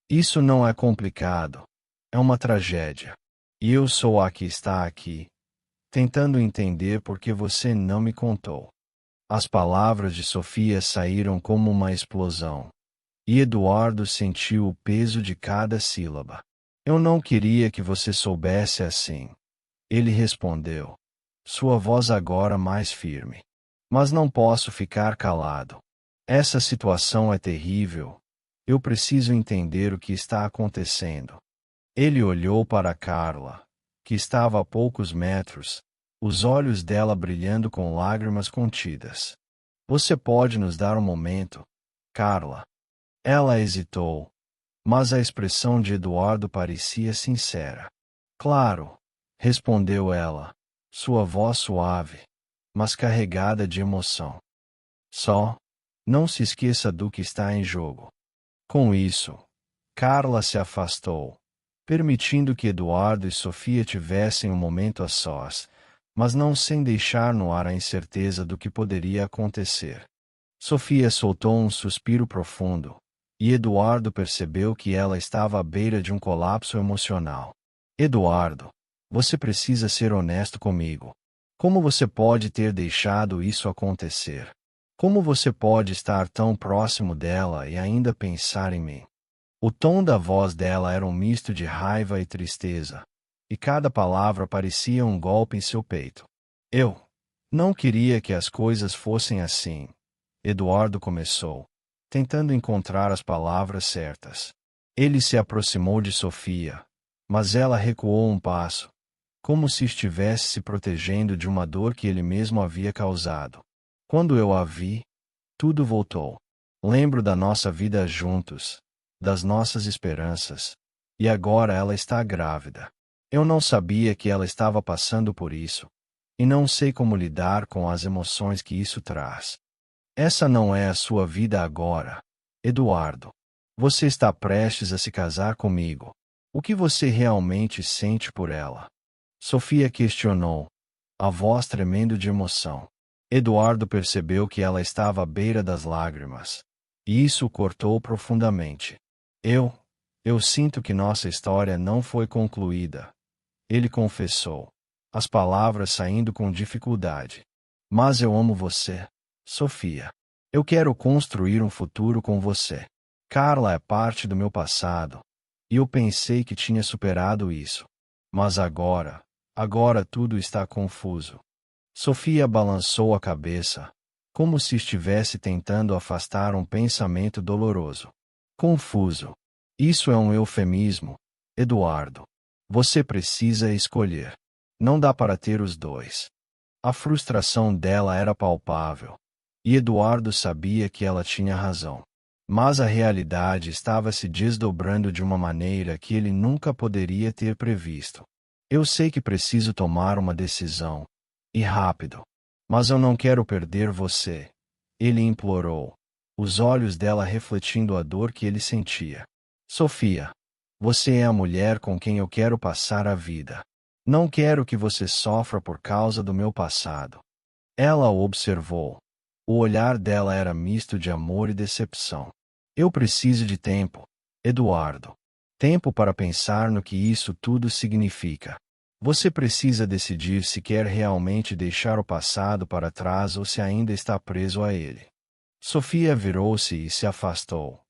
Isso não é complicado. É uma tragédia. E eu sou a que está aqui, tentando entender por que você não me contou. As palavras de Sofia saíram como uma explosão, e Eduardo sentiu o peso de cada sílaba. Eu não queria que você soubesse assim. Ele respondeu, sua voz agora mais firme. Mas não posso ficar calado. Essa situação é terrível. Eu preciso entender o que está acontecendo. Ele olhou para Carla, que estava a poucos metros, os olhos dela brilhando com lágrimas contidas. Você pode nos dar um momento, Carla? Ela hesitou, mas a expressão de Eduardo parecia sincera. Claro, respondeu ela, sua voz suave, mas carregada de emoção. Só, não se esqueça do que está em jogo. Com isso, Carla se afastou, permitindo que Eduardo e Sofia tivessem um momento a sós, mas não sem deixar no ar a incerteza do que poderia acontecer. Sofia soltou um suspiro profundo, e Eduardo percebeu que ela estava à beira de um colapso emocional. Eduardo, você precisa ser honesto comigo. Como você pode ter deixado isso acontecer? Como você pode estar tão próximo dela e ainda pensar em mim? O tom da voz dela era um misto de raiva e tristeza, e cada palavra parecia um golpe em seu peito. Eu não queria que as coisas fossem assim, Eduardo começou, tentando encontrar as palavras certas. Ele se aproximou de Sofia, mas ela recuou um passo, como se estivesse se protegendo de uma dor que ele mesmo havia causado. Quando eu a vi, tudo voltou. Lembro da nossa vida juntos, das nossas esperanças, e agora ela está grávida. Eu não sabia que ela estava passando por isso, e não sei como lidar com as emoções que isso traz. Essa não é a sua vida agora, Eduardo. Você está prestes a se casar comigo. O que você realmente sente por ela? Sofia questionou, a voz tremendo de emoção. Eduardo percebeu que ela estava à beira das lágrimas, e isso o cortou profundamente. Eu sinto que nossa história não foi concluída, ele confessou, as palavras saindo com dificuldade. Mas eu amo você, Sofia. Eu quero construir um futuro com você. Carla é parte do meu passado, e eu pensei que tinha superado isso. Mas agora tudo está confuso. Sofia balançou a cabeça, como se estivesse tentando afastar um pensamento doloroso. Confuso. Isso é um eufemismo, Eduardo. Você precisa escolher. Não dá para ter os dois. A frustração dela era palpável. E Eduardo sabia que ela tinha razão. Mas a realidade estava se desdobrando de uma maneira que ele nunca poderia ter previsto. Eu sei que preciso tomar uma decisão. E rápido. Mas eu não quero perder você. Ele implorou. Os olhos dela refletindo a dor que ele sentia. Sofia. Você é a mulher com quem eu quero passar a vida. Não quero que você sofra por causa do meu passado. Ela o observou. O olhar dela era misto de amor e decepção. Eu preciso de tempo, Eduardo. Tempo para pensar no que isso tudo significa. Você precisa decidir se quer realmente deixar o passado para trás ou se ainda está preso a ele. Sofia virou-se e se afastou,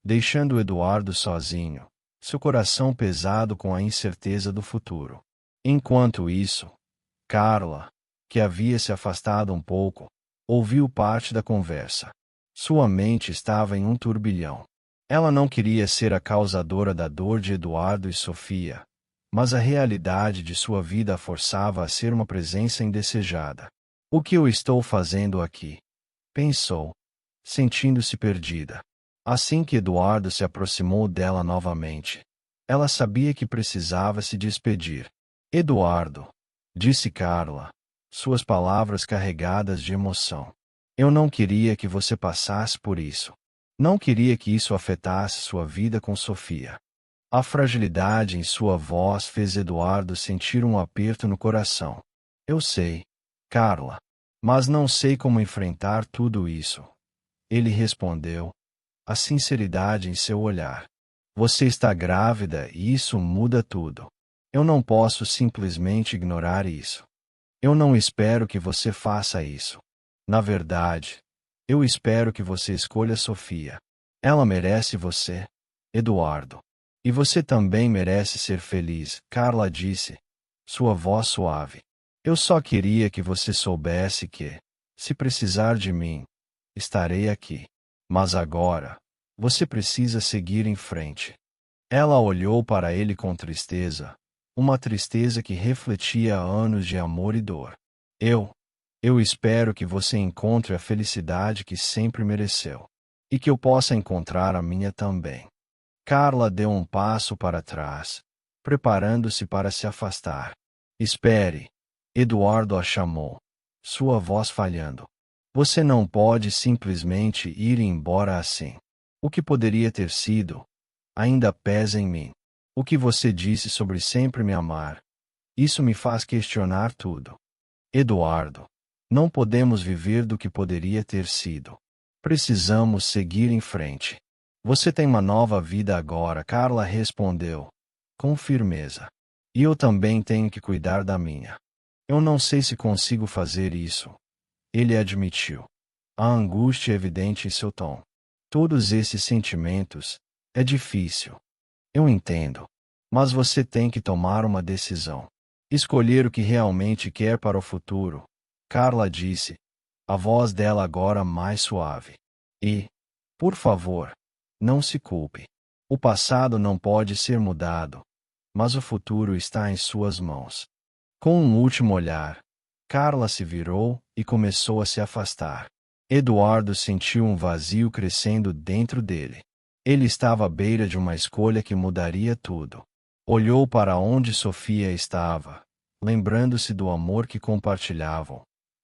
deixando Eduardo sozinho, seu coração pesado com a incerteza do futuro. Enquanto isso, Carla, que havia se afastado um pouco, ouviu parte da conversa. Sua mente estava em um turbilhão. Ela não queria ser a causadora da dor de Eduardo e Sofia, mas a realidade de sua vida a forçava a ser uma presença indesejada. O que eu estou fazendo aqui? Pensou, sentindo-se perdida. Assim que Eduardo se aproximou dela novamente, ela sabia que precisava se despedir. Eduardo, disse Carla, suas palavras carregadas de emoção. Eu não queria que você passasse por isso. Não queria que isso afetasse sua vida com Sofia. A fragilidade em sua voz fez Eduardo sentir um aperto no coração. Eu sei, Carla, mas não sei como enfrentar tudo isso. Ele respondeu, a sinceridade em seu olhar. Você está grávida e isso muda tudo. Eu não posso simplesmente ignorar isso. Eu não espero que você faça isso. Na verdade, eu espero que você escolha Sofia. Ela merece você, Eduardo. E você também merece ser feliz, Carla disse, sua voz suave. Eu só queria que você soubesse que, se precisar de mim, estarei aqui. Mas agora, você precisa seguir em frente. Ela olhou para ele com tristeza, uma tristeza que refletia anos de amor e dor. Eu espero que você encontre a felicidade que sempre mereceu. E que eu possa encontrar a minha também. Carla deu um passo para trás, preparando-se para se afastar. Espere. Eduardo a chamou, sua voz falhando. Você não pode simplesmente ir embora assim. O que poderia ter sido, ainda pesa em mim. O que você disse sobre sempre me amar. Isso me faz questionar tudo. Eduardo, não podemos viver do que poderia ter sido. Precisamos seguir em frente. Você tem uma nova vida agora, Carla respondeu, com firmeza. E eu também tenho que cuidar da minha. Eu não sei se consigo fazer isso. Ele admitiu. A angústia evidente em seu tom. Todos esses sentimentos, é difícil. Eu entendo. Mas você tem que tomar uma decisão. Escolher o que realmente quer para o futuro. Carla disse, a voz dela agora mais suave. E, por favor, não se culpe. O passado não pode ser mudado, mas o futuro está em suas mãos. Com um último olhar, Carla se virou e começou a se afastar. Eduardo sentiu um vazio crescendo dentro dele. Ele estava à beira de uma escolha que mudaria tudo. Olhou para onde Sofia estava, lembrando-se do amor que compartilhavam,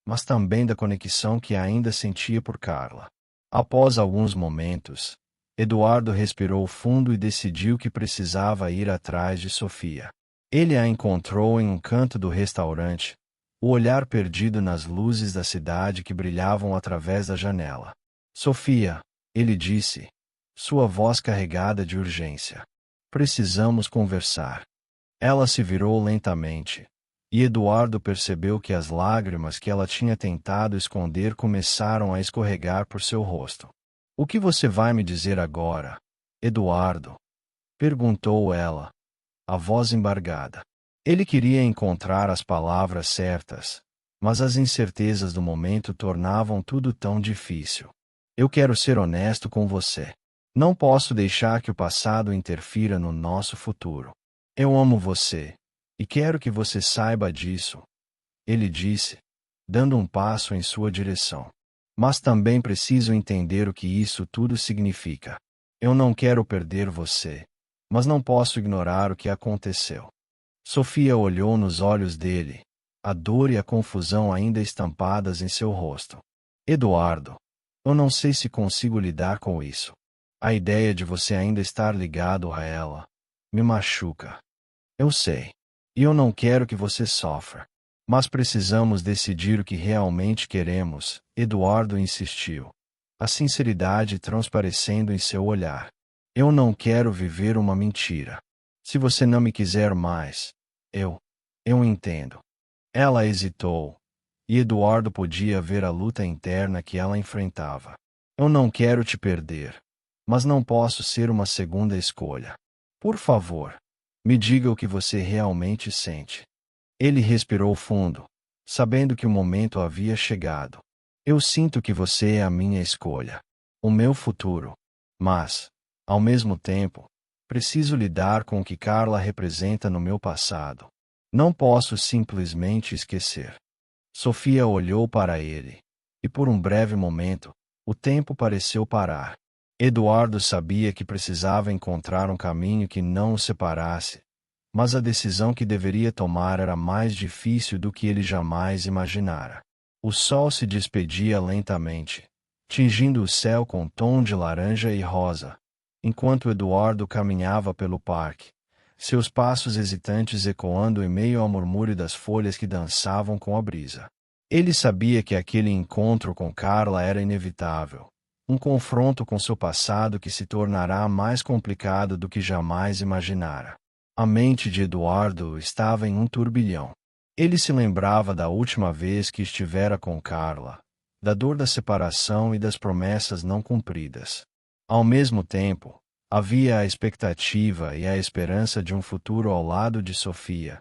mas também da conexão que ainda sentia por Carla. Após alguns momentos, Eduardo respirou fundo e decidiu que precisava ir atrás de Sofia. Ele a encontrou em um canto do restaurante, o olhar perdido nas luzes da cidade que brilhavam através da janela. Sofia, ele disse, sua voz carregada de urgência. Precisamos conversar. Ela se virou lentamente, e Eduardo percebeu que as lágrimas que ela tinha tentado esconder começaram a escorregar por seu rosto. O que você vai me dizer agora, Eduardo? Perguntou ela, a voz embargada. Ele queria encontrar as palavras certas, mas as incertezas do momento tornavam tudo tão difícil. Eu quero ser honesto com você. Não posso deixar que o passado interfira no nosso futuro. Eu amo você, e quero que você saiba disso. Ele disse, dando um passo em sua direção. Mas também preciso entender o que isso tudo significa. Eu não quero perder você, mas não posso ignorar o que aconteceu. Sofia olhou nos olhos dele, a dor e a confusão ainda estampadas em seu rosto. Eduardo, eu não sei se consigo lidar com isso. A ideia de você ainda estar ligado a ela me machuca. Eu sei. E eu não quero que você sofra. Mas precisamos decidir o que realmente queremos, Eduardo insistiu. A sinceridade transparecendo em seu olhar. Eu não quero viver uma mentira. Se você não me quiser mais, eu entendo. Ela hesitou, e Eduardo podia ver a luta interna que ela enfrentava. Eu não quero te perder, mas não posso ser uma segunda escolha. Por favor, me diga o que você realmente sente. Ele respirou fundo, sabendo que o momento havia chegado. Eu sinto que você é a minha escolha, o meu futuro. Mas, ao mesmo tempo, preciso lidar com o que Carla representa no meu passado. Não posso simplesmente esquecer. Sofia olhou para ele, e por um breve momento, o tempo pareceu parar. Eduardo sabia que precisava encontrar um caminho que não os separasse, mas a decisão que deveria tomar era mais difícil do que ele jamais imaginara. O sol se despedia lentamente, tingindo o céu com tom de laranja e rosa, enquanto Eduardo caminhava pelo parque, seus passos hesitantes ecoando em meio ao murmúrio das folhas que dançavam com a brisa. Ele sabia que aquele encontro com Carla era inevitável, um confronto com seu passado que se tornará mais complicado do que jamais imaginara. A mente de Eduardo estava em um turbilhão. Ele se lembrava da última vez que estivera com Carla, da dor da separação e das promessas não cumpridas. Ao mesmo tempo, havia a expectativa e a esperança de um futuro ao lado de Sofia,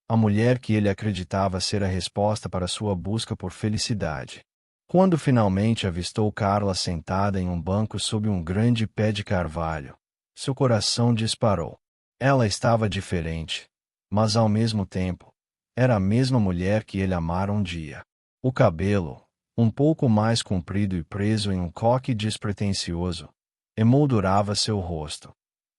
a mulher que ele acreditava ser a resposta para sua busca por felicidade. Quando finalmente avistou Carla sentada em um banco sob um grande pé de carvalho, seu coração disparou. Ela estava diferente, mas ao mesmo tempo, era a mesma mulher que ele amara um dia. O cabelo, um pouco mais comprido e preso em um coque despretensioso, emoldurava seu rosto,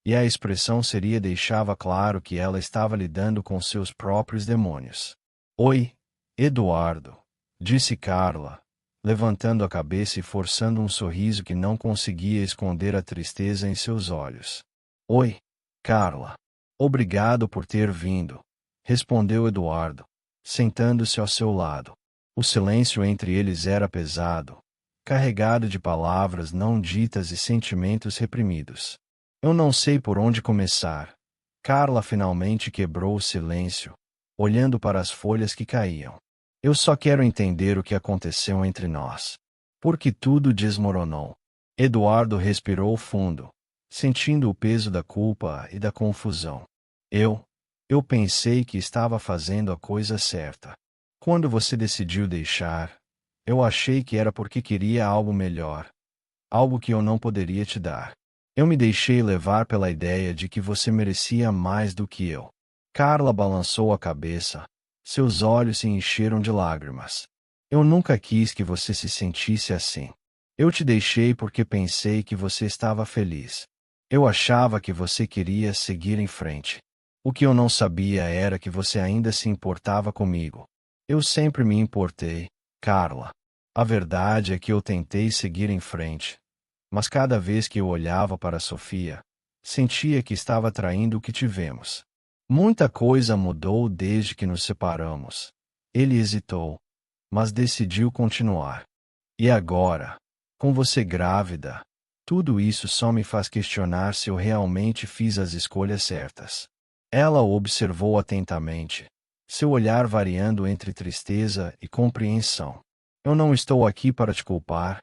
e a expressão seria deixava claro que ela estava lidando com seus próprios demônios. Oi, Eduardo, disse Carla, levantando a cabeça e forçando um sorriso que não conseguia esconder a tristeza em seus olhos. Oi, Carla. Obrigado por ter vindo, respondeu Eduardo, sentando-se ao seu lado. O silêncio entre eles era pesado, carregado de palavras não ditas e sentimentos reprimidos. Eu não sei por onde começar. Carla finalmente quebrou o silêncio, olhando para as folhas que caíam. Eu só quero entender o que aconteceu entre nós. Porque tudo desmoronou. Eduardo respirou fundo, sentindo o peso da culpa e da confusão. Eu pensei que estava fazendo a coisa certa. Quando você decidiu deixar, eu achei que era porque queria algo melhor, algo que eu não poderia te dar. Eu me deixei levar pela ideia de que você merecia mais do que eu. Carla balançou a cabeça, seus olhos se encheram de lágrimas. Eu nunca quis que você se sentisse assim. Eu te deixei porque pensei que você estava feliz. Eu achava que você queria seguir em frente. O que eu não sabia era que você ainda se importava comigo. Eu sempre me importei, Carla. A verdade é que eu tentei seguir em frente, mas cada vez que eu olhava para Sofia, sentia que estava traindo o que tivemos. Muita coisa mudou desde que nos separamos. Ele hesitou, mas decidiu continuar. E agora, com você grávida, tudo isso só me faz questionar se eu realmente fiz as escolhas certas. Ela o observou atentamente, seu olhar variando entre tristeza e compreensão. Eu não estou aqui para te culpar,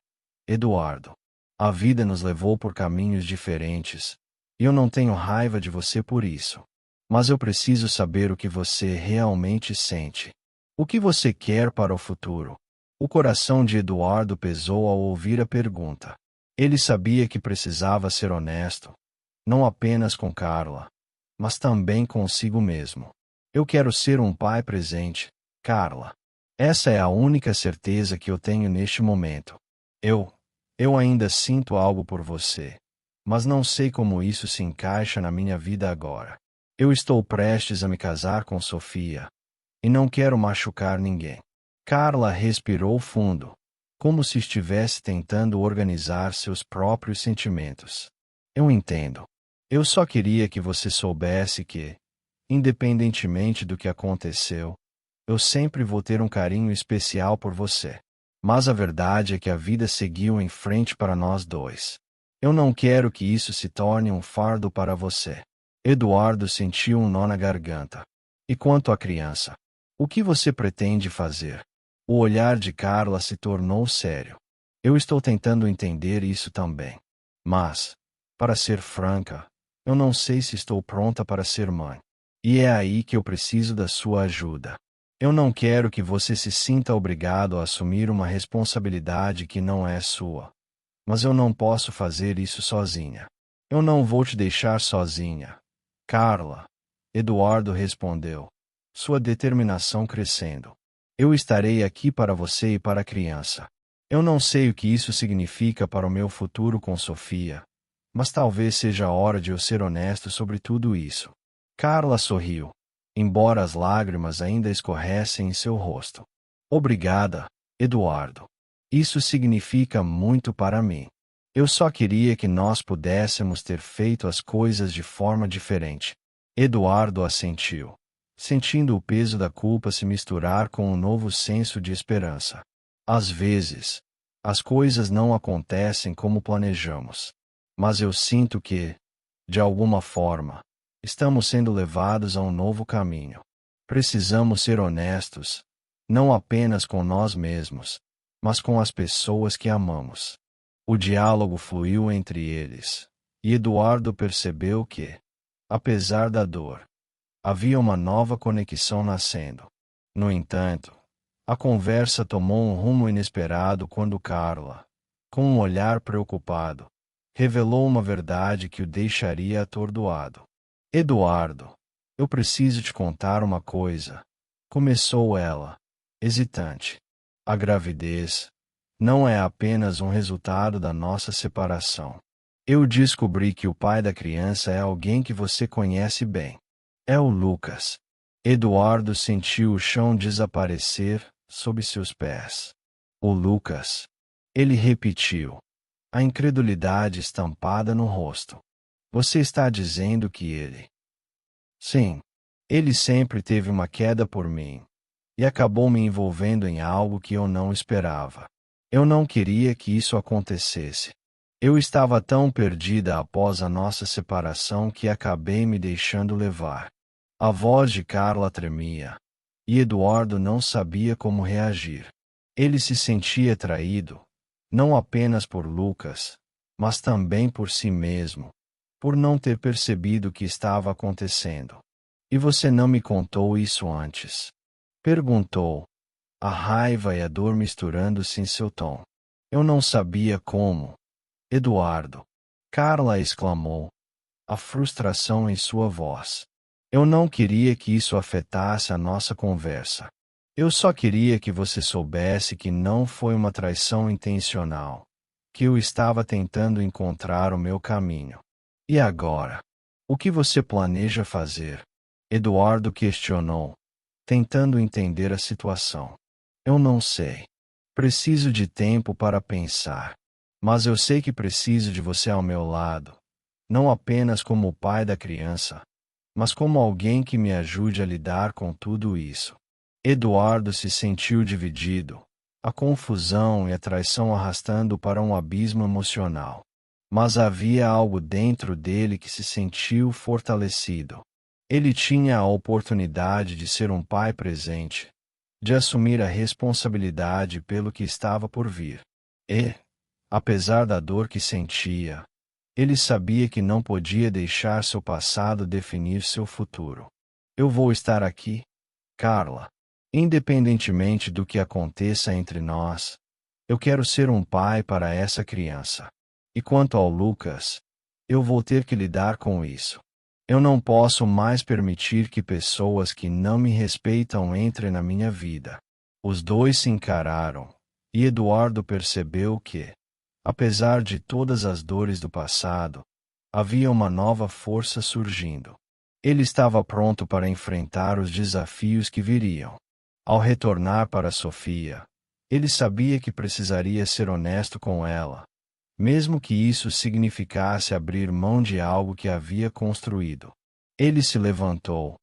Eduardo. A vida nos levou por caminhos diferentes, e eu não tenho raiva de você por isso. Mas eu preciso saber o que você realmente sente. O que você quer para o futuro? O coração de Eduardo pesou ao ouvir a pergunta. Ele sabia que precisava ser honesto, não apenas com Carla, mas também consigo mesmo. Eu quero ser um pai presente, Carla. Essa é a única certeza que eu tenho neste momento. Eu, eu ainda sinto algo por você, mas não sei como isso se encaixa na minha vida agora. Eu estou prestes a me casar com Sofia, e não quero machucar ninguém. Carla respirou fundo, como se estivesse tentando organizar seus próprios sentimentos. Eu entendo. Eu só queria que você soubesse que, independentemente do que aconteceu, eu sempre vou ter um carinho especial por você. Mas a verdade é que a vida seguiu em frente para nós dois. Eu não quero que isso se torne um fardo para você. Eduardo sentiu um nó na garganta. E quanto à criança? O que você pretende fazer? O olhar de Carla se tornou sério. Eu estou tentando entender isso também. Mas, para ser franca, eu não sei se estou pronta para ser mãe. E é aí que eu preciso da sua ajuda. Eu não quero que você se sinta obrigado a assumir uma responsabilidade que não é sua. Mas eu não posso fazer isso sozinha. Eu não vou te deixar sozinha, Carla. Eduardo respondeu, sua determinação crescendo. Eu estarei aqui para você e para a criança. Eu não sei o que isso significa para o meu futuro com Sofia, mas talvez seja a hora de eu ser honesto sobre tudo isso. Carla sorriu, embora as lágrimas ainda escorressem em seu rosto. Obrigada, Eduardo. Isso significa muito para mim. Eu só queria que nós pudéssemos ter feito as coisas de forma diferente. Eduardo assentiu, sentindo o peso da culpa se misturar com um novo senso de esperança. Às vezes, as coisas não acontecem como planejamos. Mas eu sinto que, de alguma forma, estamos sendo levados a um novo caminho. Precisamos ser honestos, não apenas com nós mesmos, mas com as pessoas que amamos. O diálogo fluiu entre eles, e Eduardo percebeu que, apesar da dor, havia uma nova conexão nascendo. No entanto, a conversa tomou um rumo inesperado quando Carla, com um olhar preocupado, revelou uma verdade que o deixaria atordoado. Eduardo, eu preciso te contar uma coisa, começou ela, hesitante. A gravidez não é apenas um resultado da nossa separação. Eu descobri que o pai da criança é alguém que você conhece bem. É o Lucas. Eduardo sentiu o chão desaparecer sob seus pés. O Lucas. Ele repetiu, a incredulidade estampada no rosto. Você está dizendo que ele... Sim. Ele sempre teve uma queda por mim. E acabou me envolvendo em algo que eu não esperava. Eu não queria que isso acontecesse. Eu estava tão perdida após a nossa separação que acabei me deixando levar. A voz de Carla tremia. E Eduardo não sabia como reagir. Ele se sentia traído, não apenas por Lucas, mas também por si mesmo, por não ter percebido o que estava acontecendo. E você não me contou isso antes? Perguntou, a raiva e a dor misturando-se em seu tom. Eu não sabia como. Eduardo. Carla exclamou, a frustração em sua voz. Eu não queria que isso afetasse a nossa conversa. Eu só queria que você soubesse que não foi uma traição intencional, que eu estava tentando encontrar o meu caminho. E agora? O que você planeja fazer? Eduardo questionou, tentando entender a situação. Eu não sei. Preciso de tempo para pensar. Mas eu sei que preciso de você ao meu lado, não apenas como o pai da criança, mas como alguém que me ajude a lidar com tudo isso. Eduardo se sentiu dividido, a confusão e a traição arrastando para um abismo emocional. Mas havia algo dentro dele que se sentiu fortalecido. Ele tinha a oportunidade de ser um pai presente, de assumir a responsabilidade pelo que estava por vir. E, apesar da dor que sentia, ele sabia que não podia deixar seu passado definir seu futuro. Eu vou estar aqui, Carla. Independentemente do que aconteça entre nós, eu quero ser um pai para essa criança. E quanto ao Lucas, eu vou ter que lidar com isso. Eu não posso mais permitir que pessoas que não me respeitam entrem na minha vida. Os dois se encararam, e Eduardo percebeu que, apesar de todas as dores do passado, havia uma nova força surgindo. Ele estava pronto para enfrentar os desafios que viriam. Ao retornar para Sofia, ele sabia que precisaria ser honesto com ela, mesmo que isso significasse abrir mão de algo que havia construído. Ele se levantou,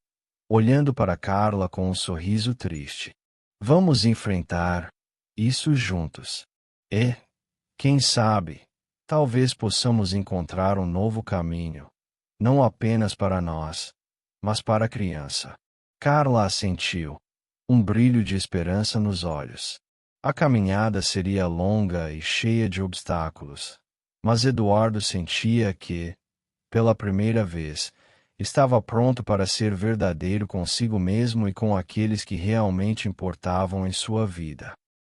olhando para Carla com um sorriso triste. Vamos enfrentar isso juntos. E, quem sabe, talvez possamos encontrar um novo caminho, não apenas para nós, mas para a criança. Carla assentiu, um brilho de esperança nos olhos. A caminhada seria longa e cheia de obstáculos, mas Eduardo sentia que, pela primeira vez, estava pronto para ser verdadeiro consigo mesmo e com aqueles que realmente importavam em sua vida.